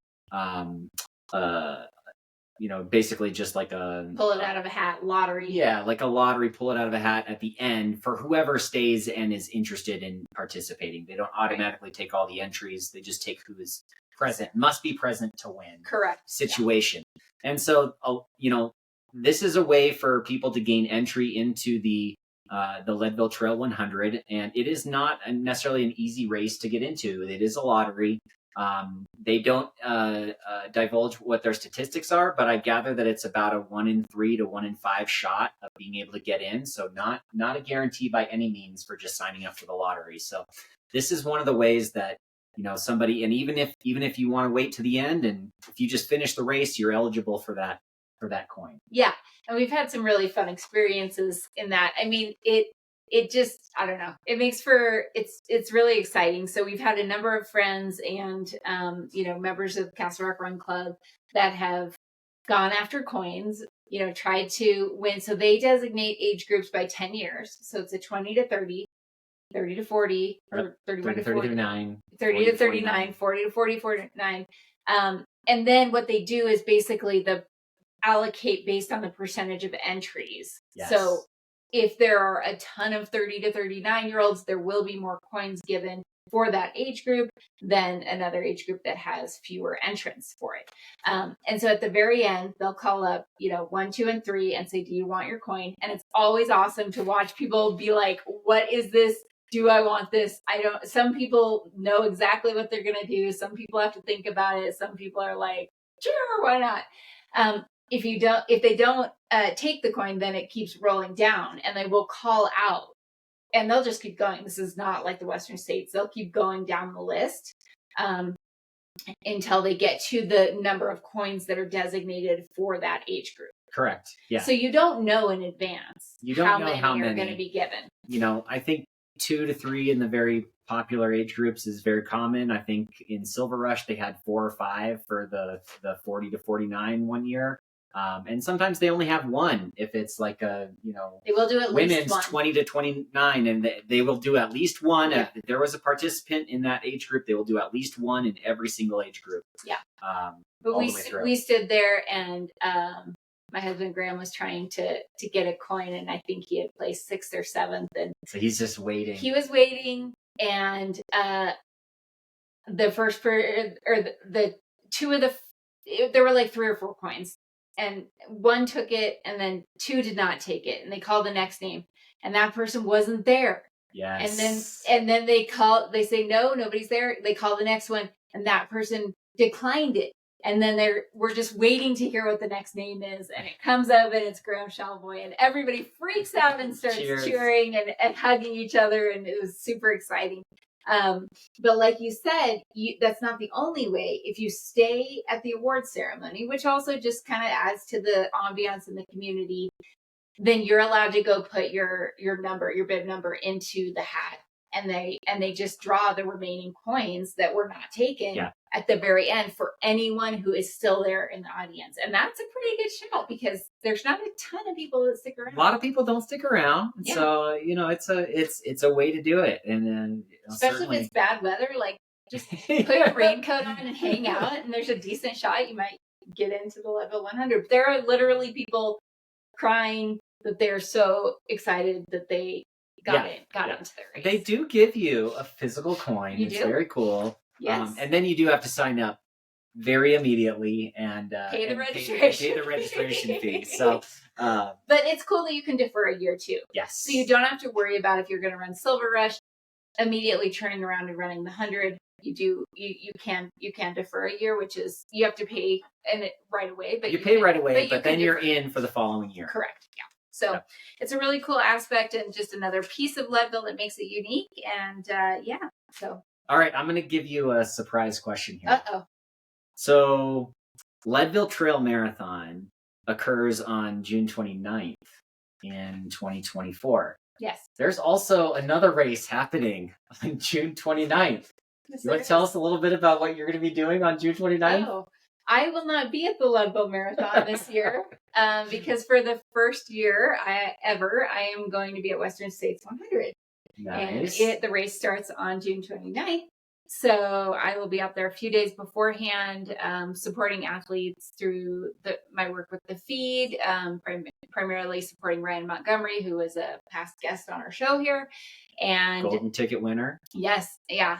B: basically just like a
A: pull it out of a hat lottery.
B: Yeah, like a lottery, pull it out of a hat at the end for whoever stays and is interested in participating. They don't automatically take all the entries. They just take who is present, must be present to win.
A: Correct.
B: Situation. Yeah. And so, this is a way for people to gain entry into the Leadville Trail 100, and it is not necessarily an easy race to get into. It is a lottery. They don't divulge what their statistics are, but I gather that it's about a 1 in 3 to 1 in 5 shot of being able to get in. So not a guarantee by any means for just signing up for the lottery. So this is one of the ways that somebody, and even if you want to wait to the end, and if you just finish the race, you're eligible for that coin.
A: Yeah, and we've had some really fun experiences in that. I mean, it just, I don't know, it makes for, it's really exciting. So we've had a number of friends and, members of the Castle Rock Run Club that have gone after coins, tried to win. So they designate age groups by 10 years. So it's a 20 to 30, 30 to 40, or 31 to 40, 30 to 39, 40 to 40, 49. And then what they do is basically allocate based on the percentage of entries. Yes. So if there are a ton of 30 to 39-year-olds, there will be more coins given for that age group than another age group that has fewer entrants for it. And so at the very end, they'll call up, 1, 2, and 3 and say, "Do you want your coin?" And it's always awesome to watch people be like, "What is this? Do I want this? I don't." Some people know exactly what they're going to do. Some people have to think about it. Some people are like, "Sure, why not?" If they don't take the coin, then it keeps rolling down, and they will call out, and they'll just keep going. This is not like the Western states. They'll keep going down the list until they get to the number of coins that are designated for that age group.
B: Correct. Yeah.
A: So you don't know in advance
B: how
A: many are going to be given.
B: I think 2 to 3 in the very popular age groups is very common. I think in Silver Rush they had 4 or 5 for the 40 to 49 one year. And sometimes they only have 1 if it's like they
A: will do at
B: women's
A: least 1.
B: 20 to 29, and they will do at least 1.
A: Yeah.
B: If there was a participant in that age group, they will do at least 1 in every single age group.
A: Yeah. But we stood there, and my husband Graham was trying to get a coin, and I think he had placed 6th or 7th, and
B: so he's just waiting.
A: He was waiting, and the first the 2 of there were like 3 or 4 coins. And 1 took it, and then 2 did not take it, and they called the next name, and that person wasn't there.
B: Yes.
A: And then they say, "No, nobody's there." They call the next one, and that person declined it. And then we're just waiting to hear what the next name is, and it comes up, and it's Graham Shalvoy, and everybody freaks out and starts cheering and hugging each other, and it was super exciting. But like you said, that's not the only way. If you stay at the award ceremony, which also just kind of adds to the ambiance in the community, then you're allowed to go put your bib number into the hat, and they just draw the remaining coins that were not taken at the very end for anyone who is still there in the audience. And that's a pretty good shout because there's not a ton of people that stick around.
B: A lot of people don't stick around. Yeah. So, it's a way to do it. And then
A: especially if it's bad weather, like just put a raincoat on and hang out, and there's a decent shot, you might get into the Leadville 100. There are literally people crying that they're so excited that they got into the race.
B: They do give you a physical coin. It's very cool.
A: Yes.
B: And then you do have to sign up very immediately and
A: pay the registration.
B: Pay the registration fee. So,
A: but it's cool that you can defer a year too.
B: Yes.
A: So you don't have to worry about if you're going to run Silver Rush, immediately turning around and running the 100. You can defer a year, which is you have to pay right away. But
B: you pay right away, but then you're in for the following year.
A: Correct. Yeah. So it's a really cool aspect and just another piece of Leadville that makes it unique. And so.
B: All right, I'm going to give you a surprise question here.
A: Uh-oh.
B: So Leadville Trail Marathon occurs on June 29th in 2024.
A: Yes.
B: There's also another race happening on June 29th. You want to tell us a little bit about what you're going to be doing on June 29th?
A: Oh, I will not be at the Leadville Marathon this year because for the first year I am going to be at Western States 100.
B: Nice.
A: And the race starts on June 29th. So I will be out there a few days beforehand, supporting athletes through my work with the feed, primarily supporting Ryan Montgomery, who was a past guest on our show here. And
B: golden ticket winner.
A: Yes. Yeah.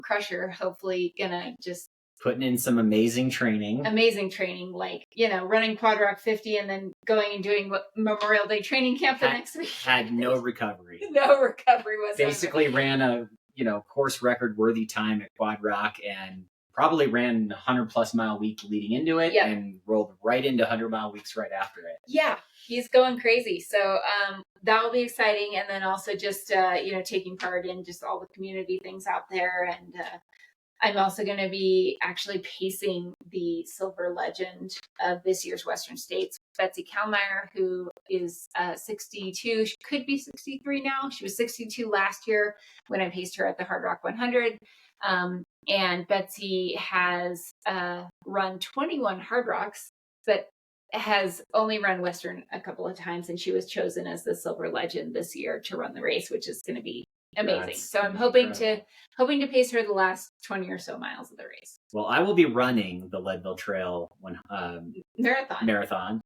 A: Crusher, hopefully gonna just
B: putting in some amazing training,
A: like, running Quad Rock 50 and then going and doing Memorial Day training camp the next week.
B: Had no recovery.
A: No recovery whatsoever.
B: Basically ran a, course record worthy time at Quad Rock and probably ran a 100+ mile week leading into it and rolled right into 100-mile weeks right after it.
A: Yeah, he's going crazy. So that will be exciting. And then also just, taking part in just all the community things out there. And I'm also going to be actually pacing the silver legend of this year's Western States, Betsy Kalmeyer, who is 62. She could be 63 now. She was 62 last year when I paced her at the Hard Rock 100. And Betsy has run 21 Hard Rocks, but has only run Western a couple of times. And she was chosen as the silver legend this year to run the race, which is going to be amazing. So I'm hoping to pace her the last 20 or so miles of the race.
B: Well, I will be running the Leadville Trail Marathon.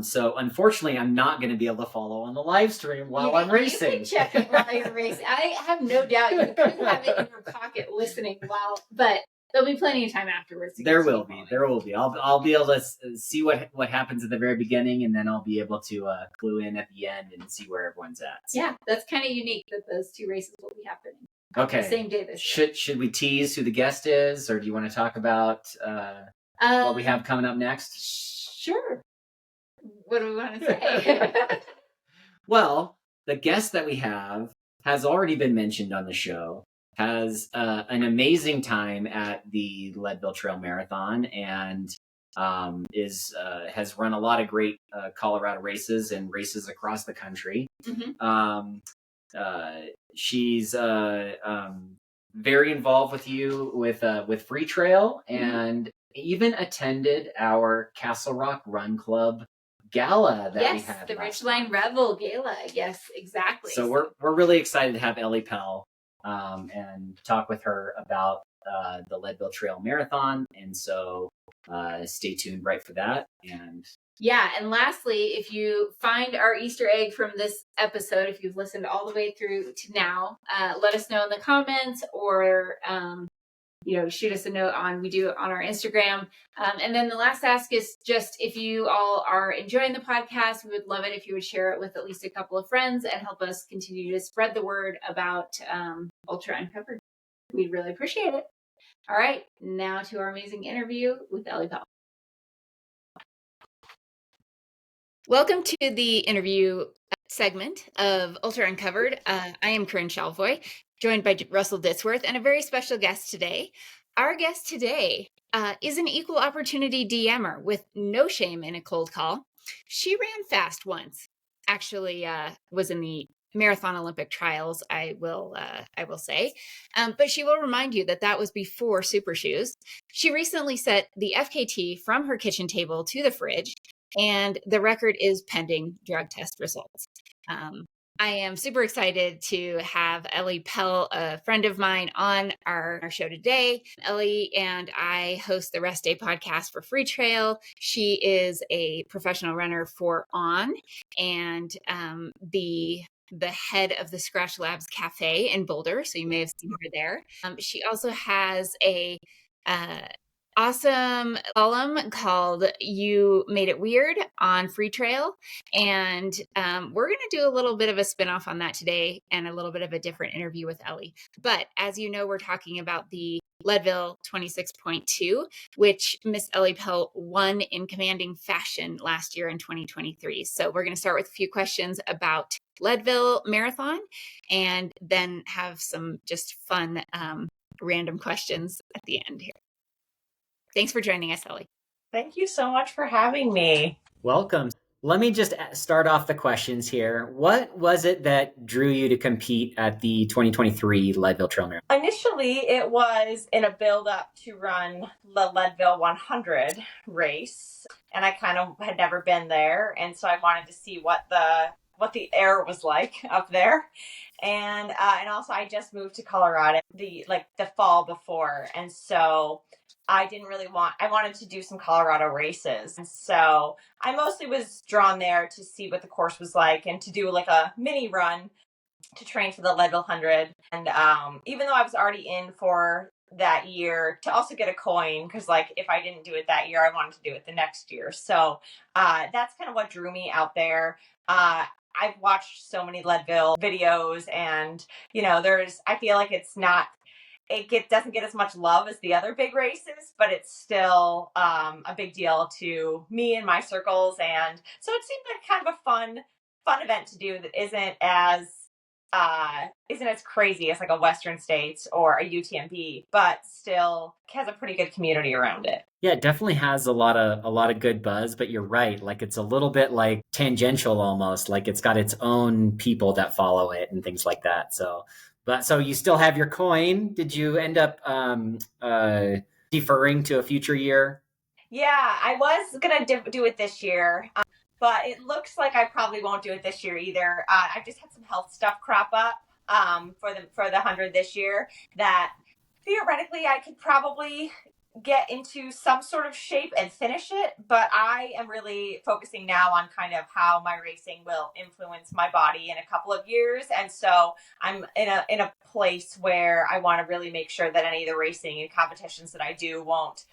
B: So unfortunately, I'm not going to be able to follow on the live stream while I'm racing.
A: You can check it while you're racing. I have no doubt you could have it in your pocket listening but there'll be plenty of time afterwards.
B: There will be. I'll be able to see what happens at the very beginning, and then I'll be able to clue in at the end and see where everyone's at. So.
A: Yeah, that's kind of unique that those two races will be happening.
B: Okay.
A: The same day this year.
B: Should we tease who the guest is, or do you want to talk about what we have coming up next?
A: Sure. What do we want to say?
B: Well, the guest that we have has already been mentioned on the show. Has an amazing time at the Leadville Trail Marathon and has run a lot of great Colorado races and races across the country. Mm-hmm. She's very involved with you with Free Trail and even attended our Castle Rock Run Club gala that we had.
A: The Ridgeline Revel gala. Yes, exactly.
B: So we're really excited to have Ellie Pell and talk with her about the Leadville Trail Marathon. And so stay tuned right for that. And
A: lastly, if you find our Easter egg from this episode, if you've listened all the way through to now, let us know in the comments or shoot us a note we do it on our Instagram. And then the last ask is just if you all are enjoying the podcast, we would love it if you would share it with at least a couple of friends and help us continue to spread the word about Ultra Uncovered. We'd really appreciate it. All right, now to our amazing interview with Ellie Pell. Welcome to the interview segment of Ultra Uncovered. I am Corinne Shalvoy. joined by Russell Ditsworth and a very special guest today. Our guest today is an equal opportunity DMer with no shame in a cold call. She ran fast once, actually was in the Marathon Olympic trials, I will say. But she will remind you that that was before super shoes. She recently set the FKT from her kitchen table to the fridge, and the record is pending drug test results. I am super excited to have Ellie Pell, a friend of mine, on our show today. Ellie and I host the Rest Day podcast for Free Trail. She is a professional runner for On and the head of the Scratch Labs Cafe in Boulder. So you may have seen her there. She also has a awesome column called You Made It Weird on Free Trail. And we're going to do a little bit of a spinoff on that today and a little bit of a different interview with Ellie. But as you know, we're talking about the Leadville 26.2, which Miss Ellie Pell won in commanding fashion last year in 2023. So we're going to start with a few questions about Leadville Marathon and then have some just fun random questions at the end here. Thanks for joining us, Ellie.
C: Thank you so much for having me.
B: Welcome. Let me just start off the questions here. What was it that drew you to compete at the 2023 Leadville Trail Marathon?
C: Initially, it was in a build-up to run the Leadville 100 race, and I kind of had never been there, and so I wanted to see what the air was like up there. And also I just moved to Colorado the fall before, and so I wanted to do some Colorado races. And so I mostly was drawn there to see what the course was like and to do like a mini run to train for the Leadville 100. And even though I was already in for that year, to also get a coin, because like if I didn't do it that year, I wanted to do it the next year. So that's kind of what drew me out there. I've watched so many Leadville videos, and I feel like it doesn't get as much love as the other big races, but it's still a big deal to me and my circles. And so it seemed like kind of a fun event to do that isn't as crazy as like a Western States or a UTMB, but still has a pretty good community around it.
B: Yeah, it definitely has a lot of good buzz, but you're right. Like it's a little bit like tangential almost, like it's got its own people that follow it and things like that. So you still have your coin. Did you end up deferring to a future year?
C: Yeah, I was going to do it this year, but it looks like I probably won't do it this year either. I just had some health stuff crop up for the 100 this year that theoretically I could probably get into some sort of shape and finish it, but I am really focusing now on kind of how my racing will influence my body in a couple of years. And so I'm in a place where I want to really make sure that any of the racing and competitions that I do won't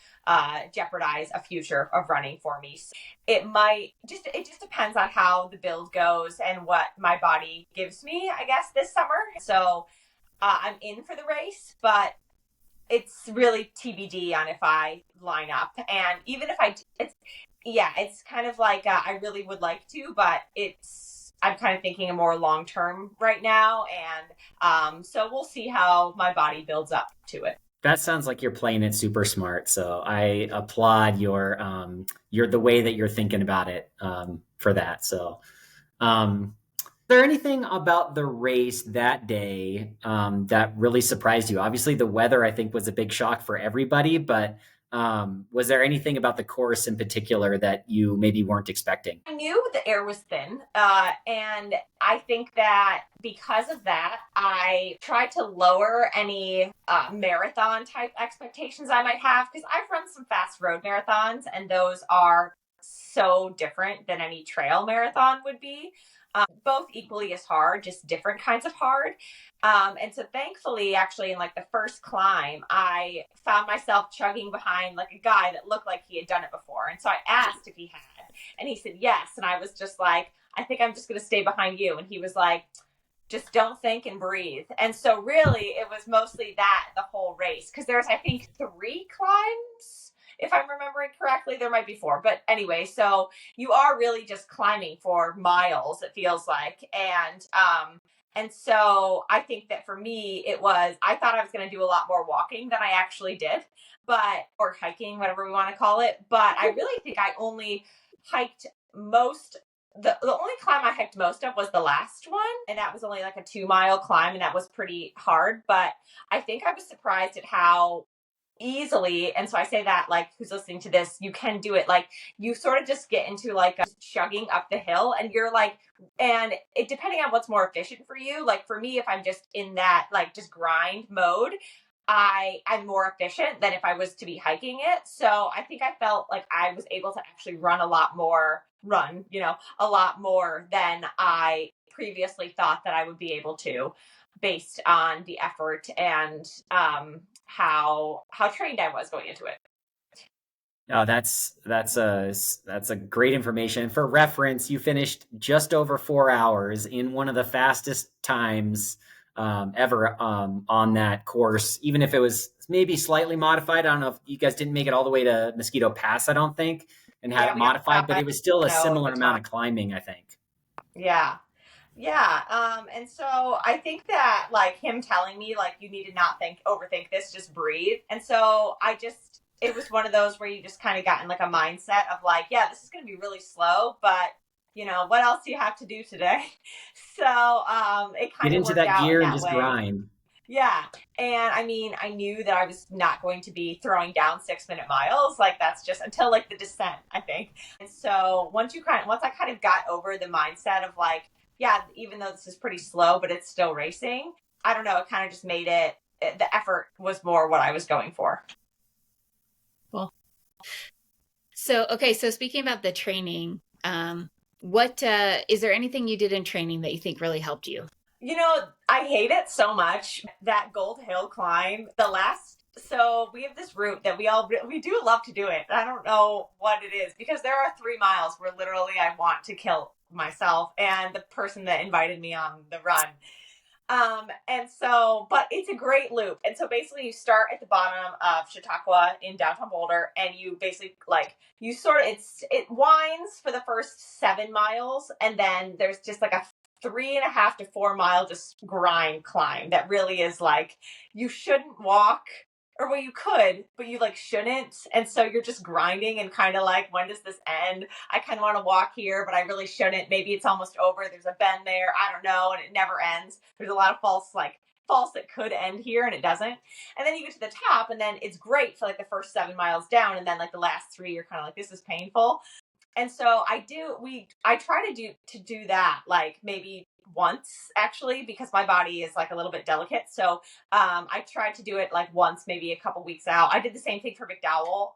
C: jeopardize a future of running for me. It just depends on how the build goes and what my body gives me, I guess, this summer. So I'm in for the race, but it's really TBD on if I line up. And even if it's kind of like I really would like to, but I'm kind of thinking a more long term right now. And so we'll see how my body builds up to it.
B: That sounds like you're playing it super smart. So I applaud your the way that you're thinking about it for that. So is there anything about the race that day that really surprised you? Obviously, the weather, I think, was a big shock for everybody, but was there anything about the course in particular that you maybe weren't expecting?
C: I knew the air was thin, and I think that because of that, I tried to lower any marathon type expectations I might have, because I've run some fast road marathons, and those are so different than any trail marathon would be. Both equally as hard, just different kinds of hard. And so thankfully, actually, in like the first climb, I found myself chugging behind like a guy that looked like he had done it before. And so I asked if he had, and he said yes. And I was just like, I think I'm just going to stay behind you. And he was like, just don't think and breathe. And so really, it was mostly that the whole race, because there's, I think, 3 climbs. If I'm remembering correctly, there might be 4. But anyway, so you are really just climbing for miles, it feels like. And And so I think that for me, I thought I was going to do a lot more walking than I actually did, or hiking, whatever we want to call it. But I really think I only hiked the only climb I hiked most of was the last one. And that was only like a 2-mile climb, and that was pretty hard. But I think I was surprised at how easily, and so I say that, like, who's listening to this, you can do it. Like, you sort of just get into like a chugging up the hill, and you're like, and it, depending on what's more efficient for you, like for me, if I'm just in that like just grind mode, I'm more efficient than if I was to be hiking it. So I think I felt like I was able to actually run a lot more than I previously thought that I would be able to, based on the effort and how trained I was going into it.
B: Oh, that's a great information. For reference, you finished just over 4 hours in one of the fastest times ever on that course, even if it was maybe slightly modified. I don't know if you guys didn't make it all the way to Mosquito Pass, I don't think, and had it modified, but it was still a similar amount of climbing, I think.
C: Yeah. And so I think that, like, him telling me, like, you need to not overthink this, just breathe. And so it was one of those where you just kind of got in like a mindset of like, yeah, this is going to be really slow, but what else do you have to do today? So, it kind of
B: get into that gear and just grind.
C: Yeah. And I mean, I knew that I was not going to be throwing down 6-minute miles. Like, that's just until like the descent, I think. And so once I kind of got over the mindset of like, yeah, even though this is pretty slow, but it's still racing, I don't know, it kind of just made the effort was more what I was going for.
A: Cool. So speaking about the training, what is there anything you did in training that you think really helped you?
C: I hate it so much, that Gold Hill climb. So we have this route that we do love to do it. I don't know what it is, because there are 3 miles where literally I want to kill myself and the person that invited me on the run. But it's a great loop. And so basically you start at the bottom of Chautauqua in downtown Boulder, and you basically it winds for the first 7 miles. And then there's just like a 3.5 to 4 mile just grind climb that really is like, you shouldn't walk, or well, you could, but you like shouldn't. And so you're just grinding and kind of like, when does this end? I kind of want to walk here, but I really shouldn't. Maybe it's almost over. There's a bend there. I don't know. And it never ends. There's a lot of false that could end here, and it doesn't. And then you get to the top, and then it's great for like the first 7 miles down. And then like the last 3, you're kind of like, this is painful. And so I try to do that like maybe once, actually, because my body is like a little bit delicate. So I tried to do it like once, maybe a couple weeks out. I did the same thing for McDowell,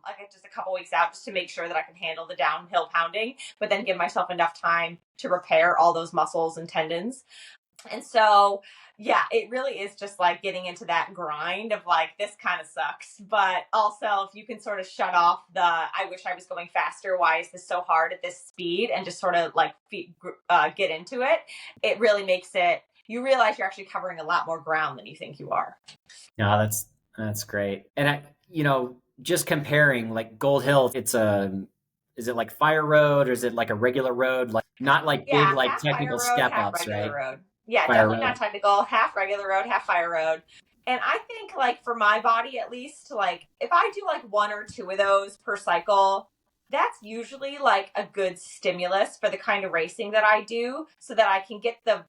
C: like just a couple weeks out, just to make sure that I can handle the downhill pounding, but then give myself enough time to repair all those muscles and tendons. And so, yeah, it really is just like getting into that grind of like, this kind of sucks. But also, if you can sort of shut off I wish I was going faster, why is this so hard at this speed, and just sort of like get into it, it really makes it, you realize you're actually covering a lot more ground than you think you are.
B: No, that's great. And just comparing like Gold Hill, is it like fire road, or is it like a regular road? Like, not like big, like technical step ups, right?
C: Road. Yeah, definitely not technical. Half regular road, half fire road. And I think, like, for my body at least, like, if I do like 1 or 2 of those per cycle, that's usually like a good stimulus for the kind of racing that I do, so that I can get the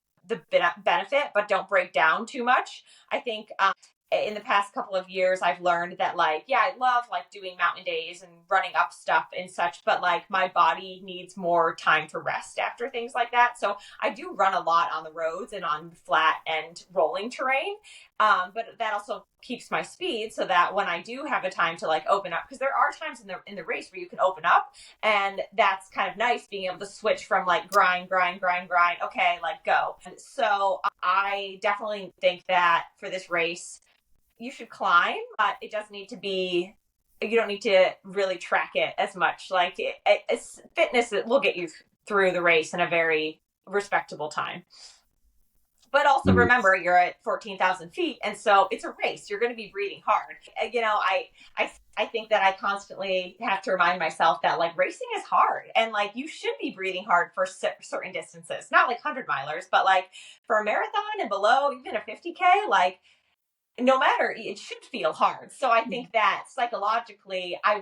C: benefit but don't break down too much. I think in the past couple of years, I've learned that, like, yeah, I love like doing mountain days and running up stuff and such, but like my body needs more time to rest after things like that. So I do run a lot on the roads and on flat and rolling terrain. But that also keeps my speed, so that when I do have a time to like open up, because there are times in the race where you can open up, and that's kind of nice, being able to switch from like grind, okay, like go. And so I definitely think that for this race, you should climb, but it doesn't need to be, you don't need to really track it as much. Like it's fitness that will get you through the race in a very respectable time. But also remember, you're at 14,000 feet. And so it's a race. You're going to be breathing hard. You know, I think that I constantly have to remind myself that like racing is hard and like you should be breathing hard for certain distances, not like 100 milers, but like for a marathon and below, even a 50K, like no matter, it should feel hard. So I think that psychologically I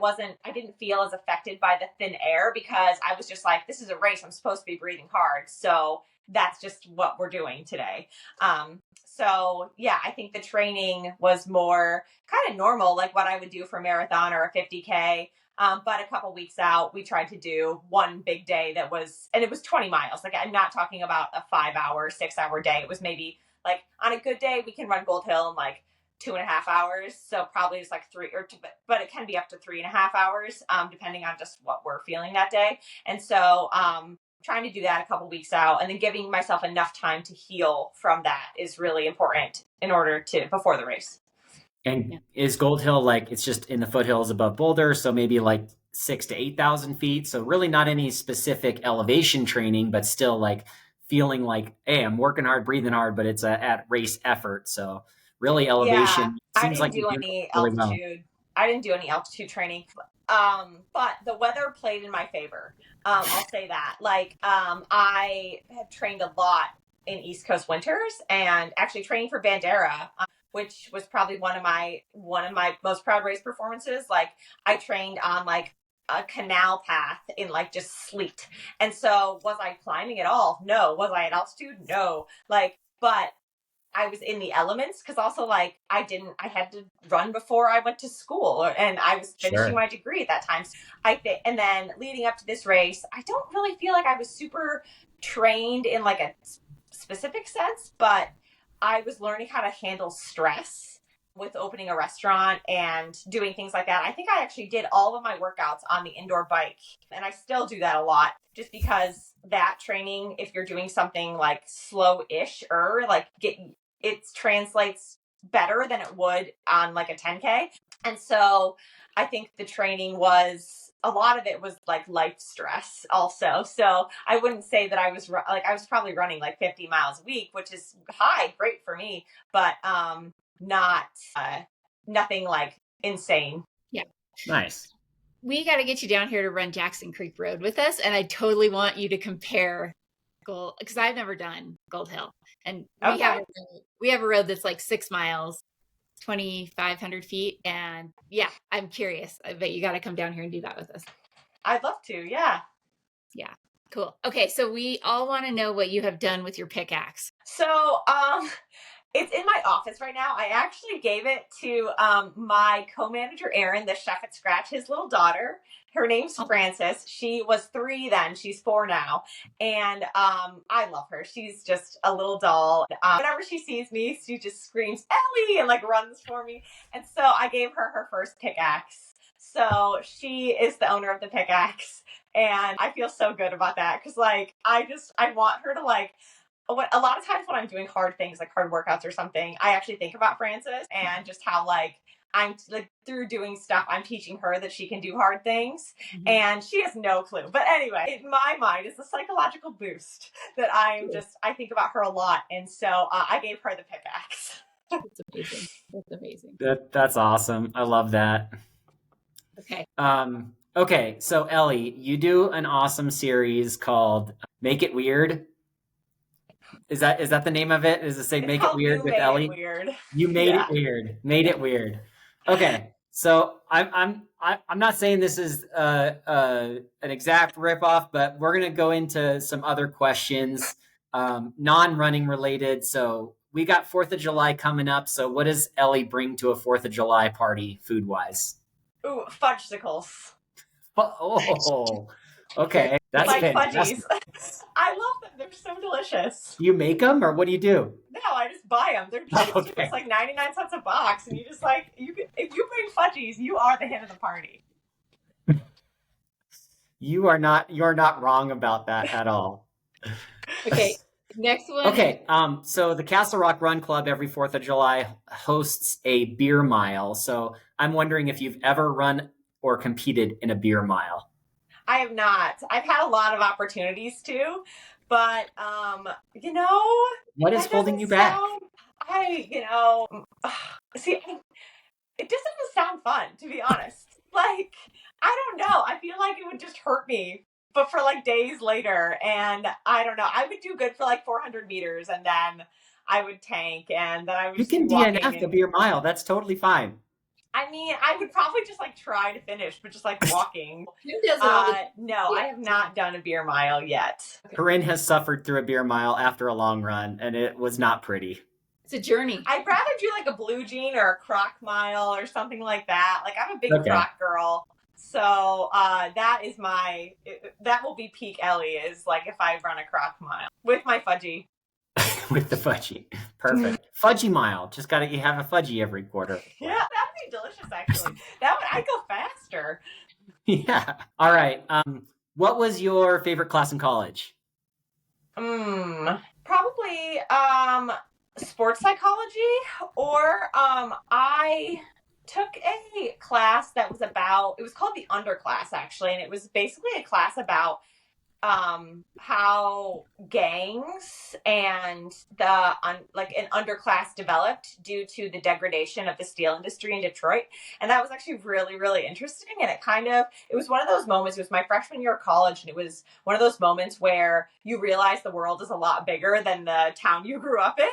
C: didn't feel as affected by the thin air because I was just like, this is a race, I'm supposed to be breathing hard, so that's just what we're doing today. So yeah, I think the training was more kind of normal, like what I would do for a marathon or a 50K. But a couple weeks out, we tried to do one big day and it was 20 miles. Like I'm not talking about a 5-hour, 6-hour day. It was maybe like on a good day, we can run Gold Hill in like 2.5 hours. So probably just like but it can be up to 3.5 hours, depending on just what we're feeling that day. And so, trying to do that a couple weeks out and then giving myself enough time to heal from that is really important before the race.
B: And is Gold Hill like, it's just in the foothills above Boulder, so maybe like 6,000 to 8,000 feet. So really not any specific elevation training, but still like feeling like, hey, I'm working hard, breathing hard, but it's at race effort. So really elevation seems like you're doing really well.
C: I didn't do any altitude training. But the weather played in my favor. I'll say that. Like, I have trained a lot in East Coast winters and actually training for Bandera, which was probably one of my most proud race performances. Like I trained on like a canal path in like just sleet. And so was I climbing at all? No. Was I at altitude? No. Like, but I was in the elements because also like I had to run before I went to school and I was finishing my degree at that time. And then leading up to this race, I don't really feel like I was super trained in like a specific sense, but I was learning how to handle stress with opening a restaurant and doing things like that. I think I actually did all of my workouts on the indoor bike and I still do that a lot just because that training, if you're doing something like slow-ish or like it translates better than it would on like a 10K. And so I think the training a lot of it was like life stress also. So I wouldn't say that I was probably running like 50 miles a week, which is great for me, but not nothing like insane.
A: Yeah.
B: Nice.
A: We got to get you down here to run Jackson Creek Road with us. And I totally want you to compare because I've never done Gold Hill. And we have a road that's like 6 miles, 2,500 feet. And yeah, I'm curious. I bet you got to come down here and do that with us.
C: I'd love to. Yeah.
A: Yeah. Cool. Okay. So we all want to know what you have done with your pickaxe.
C: So, it's in my office right now. I actually gave it to my co-manager, Erin, the chef at Scratch, his little daughter. Her name's Frances. She was 3 then. She's 4 now. And I love her. She's just a little doll. Whenever she sees me, she just screams, Ellie, and like runs for me. And so I gave her first pickaxe. So she is the owner of the pickaxe. And I feel so good about that because like I want her to like, a lot of times when I'm doing hard things like hard workouts or something, I actually think about Frances and just how like I'm like through doing stuff, I'm teaching her that she can do hard things and she has no clue. But anyway, in my mind, it's a psychological boost that I think about her a lot. And so I gave her the pickaxe.
A: That's amazing. That's amazing.
B: That's awesome. I love that.
A: Okay.
B: Okay. So Ellie, you do an awesome series called Make It Weird. Is that the name of it? Is it say Make It Weird with Ellie? You made it weird. Made it weird. Okay. So I'm not saying this is an exact ripoff, but we're gonna go into some other questions, non-running related. So we got 4th of July coming up. So what does Ellie bring to a 4th of July party food wise?
C: Ooh, fudgesicles.
B: Oh, okay. That's
C: like fudgies. I love them. They're so delicious.
B: You make them, or what do you do?
C: No, I just buy them. They're just It's like 99 cents a box, and you just like if you bring fudgies, you are the hit of the party.
B: You're not wrong about that at all.
A: Okay. Next one.
B: Okay. So the Castle Rock Run Club every 4th of July hosts a beer mile. So I'm wondering if you've ever run or competed in a beer mile.
C: I have not. I've had a lot of opportunities to, But you know,
B: What is
C: that
B: holding
C: doesn't
B: you back?
C: sound. See, it just doesn't sound fun, to be honest. Like, I don't know. I feel like it would just hurt me, but for like days later. And I don't know. I would do good for like 400 meters, and then I would tank, and then I would
B: You
C: just be
B: can
C: walking.
B: DNF a beer mile. That's totally fine.
C: I mean, I would probably just like try to finish, but just like walking.
A: Who does it all the
C: No, I have not done a beer mile yet.
B: Corinne has suffered through a beer mile after a long run, and it was not pretty.
A: It's a journey.
C: I'd rather do like a blue jean or a croc mile or something like that. Like, I'm a big croc girl. So that will be peak Ellie, is like if I run a croc mile with my fudgy.
B: With the fudgy. Perfect. Fudgy mile. Just you have a fudgy every quarter.
C: Yeah, that'd be delicious, actually. I'd go faster.
B: Yeah. All right. What was your favorite class in college?
C: Probably sports psychology, or I took a class that was it was called the underclass, actually, and it was basically a class about how gangs and an underclass developed due to the degradation of the steel industry in Detroit. And that was actually really, really interesting. And it was one of those moments. It was my freshman year of college, and it was one of those moments where you realize the world is a lot bigger than the town you grew up in.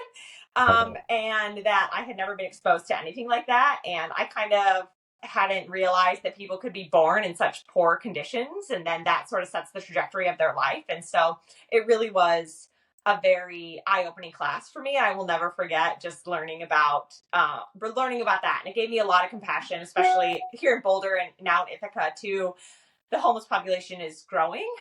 C: And that I had never been exposed to anything like that. And I kind of hadn't realized that people could be born in such poor conditions, and then that sort of sets the trajectory of their life. And so it really was a very eye-opening class for me. I will never forget just learning about that. And it gave me a lot of compassion, especially here in Boulder and now in Ithaca too. The homeless population is growing,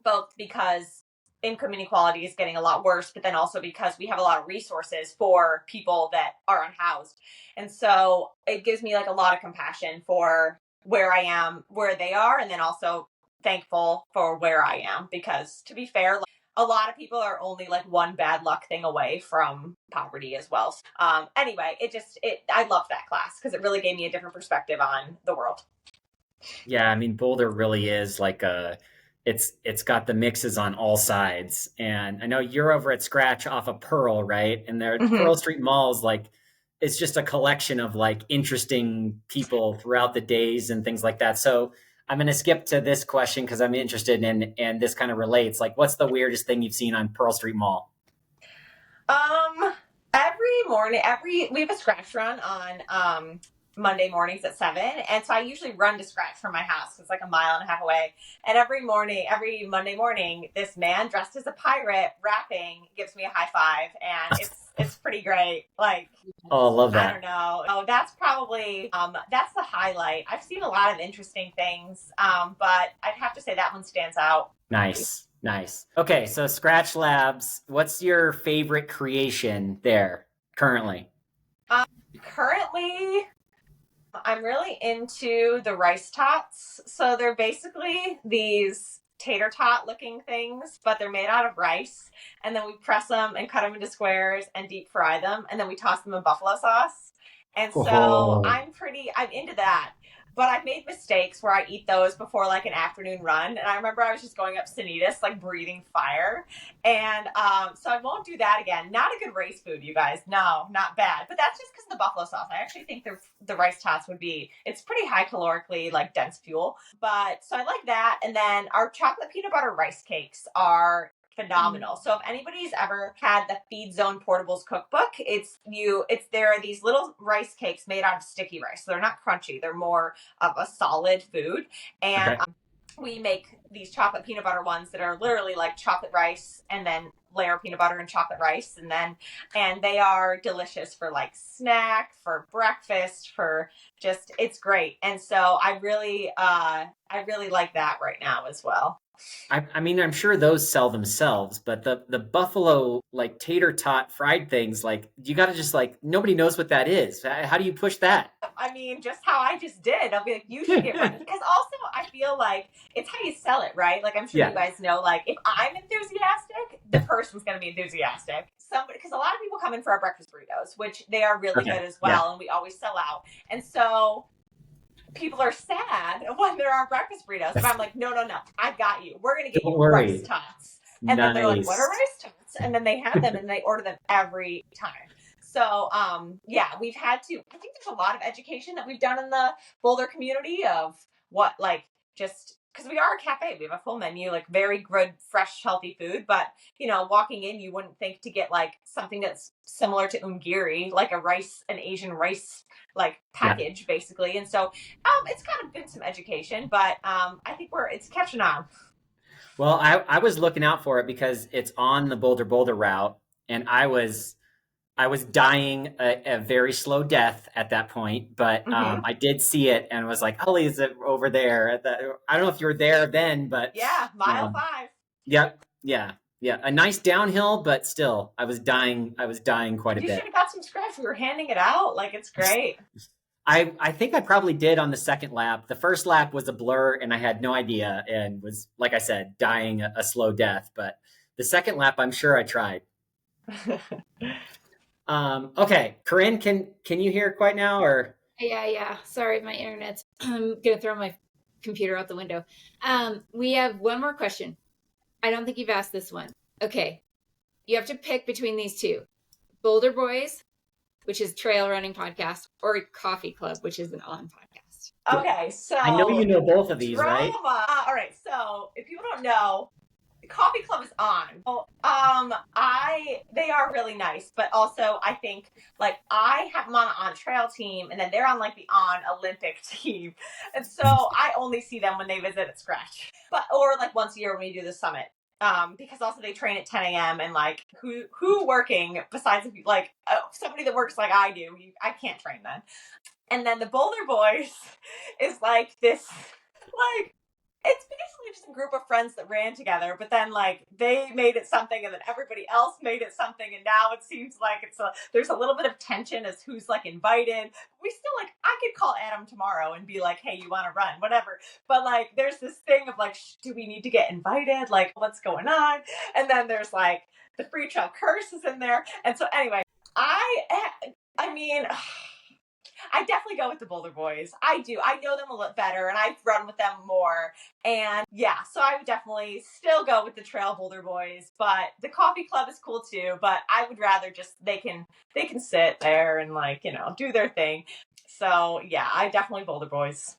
C: both because income inequality is getting a lot worse, but then also because we have a lot of resources for people that are unhoused. And so it gives me like a lot of compassion for where I am, where they are, and then also thankful for where I am, because to be fair, like, a lot of people are only like one bad luck thing away from poverty as well. Anyway, I loved that class because it really gave me a different perspective on the world.
B: Yeah, I mean, Boulder really is like it's got the mixes on all sides. And I know you're over at Scratch off of Pearl, right? And there, Pearl Street Mall's like, it's just a collection of like interesting people throughout the days and things like that. So I'm going to skip to this question because I'm interested in, and this kind of relates. Like, what's the weirdest thing you've seen on Pearl Street Mall?
C: Every morning, we have a Scratch run on Monday mornings at 7. And so I usually run to Scratch from my house. It's like a mile and a half away. And every Monday morning, this man dressed as a pirate rapping gives me a high five. And it's pretty great. Like,
B: oh, I love that.
C: I don't know. Oh, that's probably, that's the highlight. I've seen a lot of interesting things, but I'd have to say that one stands out.
B: Nice. Okay, so Scratch Labs, what's your favorite creation there currently?
C: Currently, I'm really into the rice tots. So they're basically these tater tot looking things, but they're made out of rice. And then we press them and cut them into squares and deep fry them. And then we toss them in buffalo sauce. And so I'm into that. But I've made mistakes where I eat those before like an afternoon run. And I remember I was just going up Sanitas, like breathing fire. And so I won't do that again. Not a good race food, you guys. No, not bad. But that's just because of the buffalo sauce. I actually think the rice tots it's pretty high calorically, like dense fuel. But so I like that. And then our chocolate peanut butter rice cakes are phenomenal. So if anybody's ever had the Feed Zone Portables cookbook, there are these little rice cakes made out of sticky rice. So they're not crunchy. They're more of a solid food. And we make these chocolate peanut butter ones that are literally like chocolate rice and then layer peanut butter and chocolate rice. And they are delicious for like snack, for breakfast, it's great. And so I really like that right now as well.
B: I mean, I'm sure those sell themselves, but the buffalo like tater tot fried things, like you got to just like, nobody knows what that is. How do you push that?
C: I mean, just how I just did. I'll be like, you should get one. Because also I feel like it's how you sell it, right? Like I'm sure you guys know, like if I'm enthusiastic, the person's going to be enthusiastic. Because a lot of people come in for our breakfast burritos, which they are really good as well. And we always sell out. And so people are sad when there are breakfast burritos, but I'm like, no, I've got you. We're going to get you rice tots. And then they're like, what are
B: Nice.
C: rice tarts? And then they have them and they order them every time. So, yeah, we've had to, I think there's a lot of education that we've done in the Boulder community of what, like, just because we are a cafe, we have a full menu, like very good, fresh, healthy food. But, you know, walking in, you wouldn't think to get like something that's similar to ungiri, like an Asian rice, like package basically. And so, it's kind of been some education, but, I think it's catching on.
B: Well, I was looking out for it because it's on the Boulder route, and I was dying a very slow death at that point, but
C: Mm-hmm.
B: I did see it and was like, "Holy, is it over there?" I don't know if you were there then, but
C: Yeah, mile 5.
B: yep, yeah, a nice downhill, but still, I was dying. I was dying quite a
C: You should
B: bit.
C: have got some scratch. We were handing it out. Like, it's great.
B: I think I probably did on the second lap. The first lap was a blur, and I had no idea, and was, like I said, dying a slow death. But the second lap, I'm sure I tried. Okay, Corinne, can you hear quite now, or?
A: Yeah. Sorry, my internet's. I'm gonna throw my computer out the window. We have one more question. I don't think you've asked this one. Okay, you have to pick between these two: Boulder Boys, which is trail running podcast, or Coffee Club, which is an on podcast.
C: Okay, so
B: I know you know both of these,
C: drama.
B: right?
C: All right, so if people don't know, the Coffee Club is on. They are really nice, but also I think like I have them on trail team, and then they're on like the on Olympic team, and so I only see them when they visit at Scratch, or like once a year when we do the summit. Because also they train at 10 a.m. and like who working besides like somebody that works like I do, I can't train then. And then the Boulder Boys is like this, like, it's basically just a group of friends that ran together, but then like they made it something and then everybody else made it something. And now it seems like there's a little bit of tension as who's like invited. We still like, I could call Adam tomorrow and be like, hey, you want to run, whatever. But like, there's this thing of like, do we need to get invited? Like, what's going on? And then there's like the free trail curse is in there. And so anyway, I mean, I definitely go with the Boulder Boys. I do. I know them a little better and I've run with them more. And yeah, so I would definitely still go with the Trail Boulder Boys, but the Coffee Club is cool too, but I would rather just they can sit there and like, you know, do their thing. So yeah, I definitely Boulder Boys.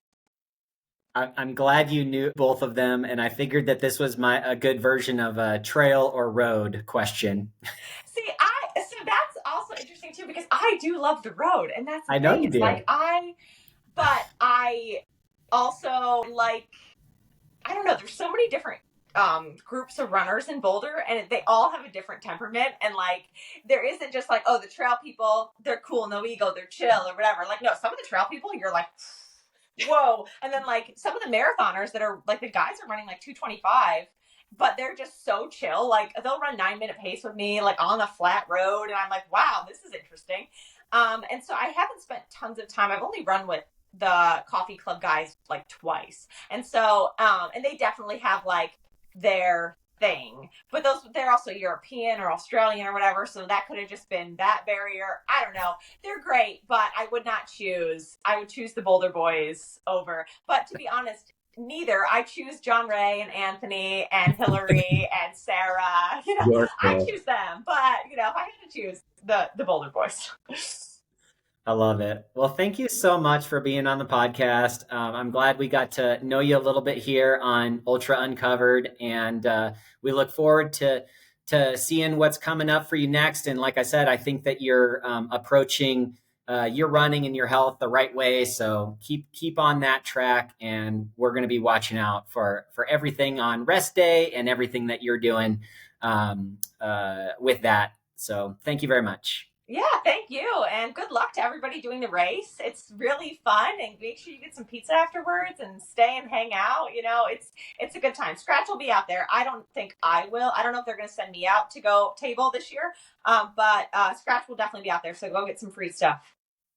B: I'm glad you knew both of them, and I figured that this was a good version of a trail or road question.
C: See, so that's also interesting too because I do love the road, and that's the
B: I know
C: thing.
B: you
C: It's
B: do.
C: like but I also like I don't know. There's so many different groups of runners in Boulder, and they all have a different temperament. And like, there isn't just like, oh, the trail people, they're cool, no ego, they're chill or whatever. Like, no, some of the trail people, you're like, whoa. And then like some of the marathoners that are like the guys are running like 225. But they're just so chill. Like they'll run 9-minute pace with me, like on a flat road, and I'm like, wow, this is interesting. And so I haven't spent tons of time. I've only run with the Coffee Club guys like twice, and so and they definitely have like their thing, but they're also European or Australian or whatever, so that could have just been that barrier. I don't know. They're great, but I would choose the Boulder Boys over. But to be honest, neither. I choose John Ray and Anthony and Hillary and Sarah. You know, I choose them, but you know, if I had to choose the Boulder Boys.
B: I love it. Well, thank you so much for being on the podcast. I'm glad we got to know you a little bit here on Ultra Uncovered, and we look forward to seeing what's coming up for you next. And like I said, I think that you're approaching your running and your health the right way. So keep on that track, and we're going to be watching out for everything on rest day and everything that you're doing with that. So thank you very much.
C: Yeah, thank you. And good luck to everybody doing the race. It's really fun, and make sure you get some pizza afterwards and stay and hang out. You know, it's a good time. Scratch will be out there. I don't think I will. I don't know if they're going to send me out to go table this year. But Scratch will definitely be out there. So go get some free stuff.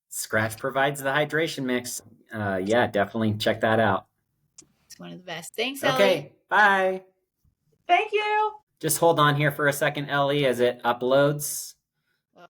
B: Scratch provides the hydration mix. Yeah, definitely check that out.
A: It's one of the best. Thanks, Ellie.
B: Okay, bye.
C: Thank you.
B: Just hold on here for a second, Ellie, as it uploads.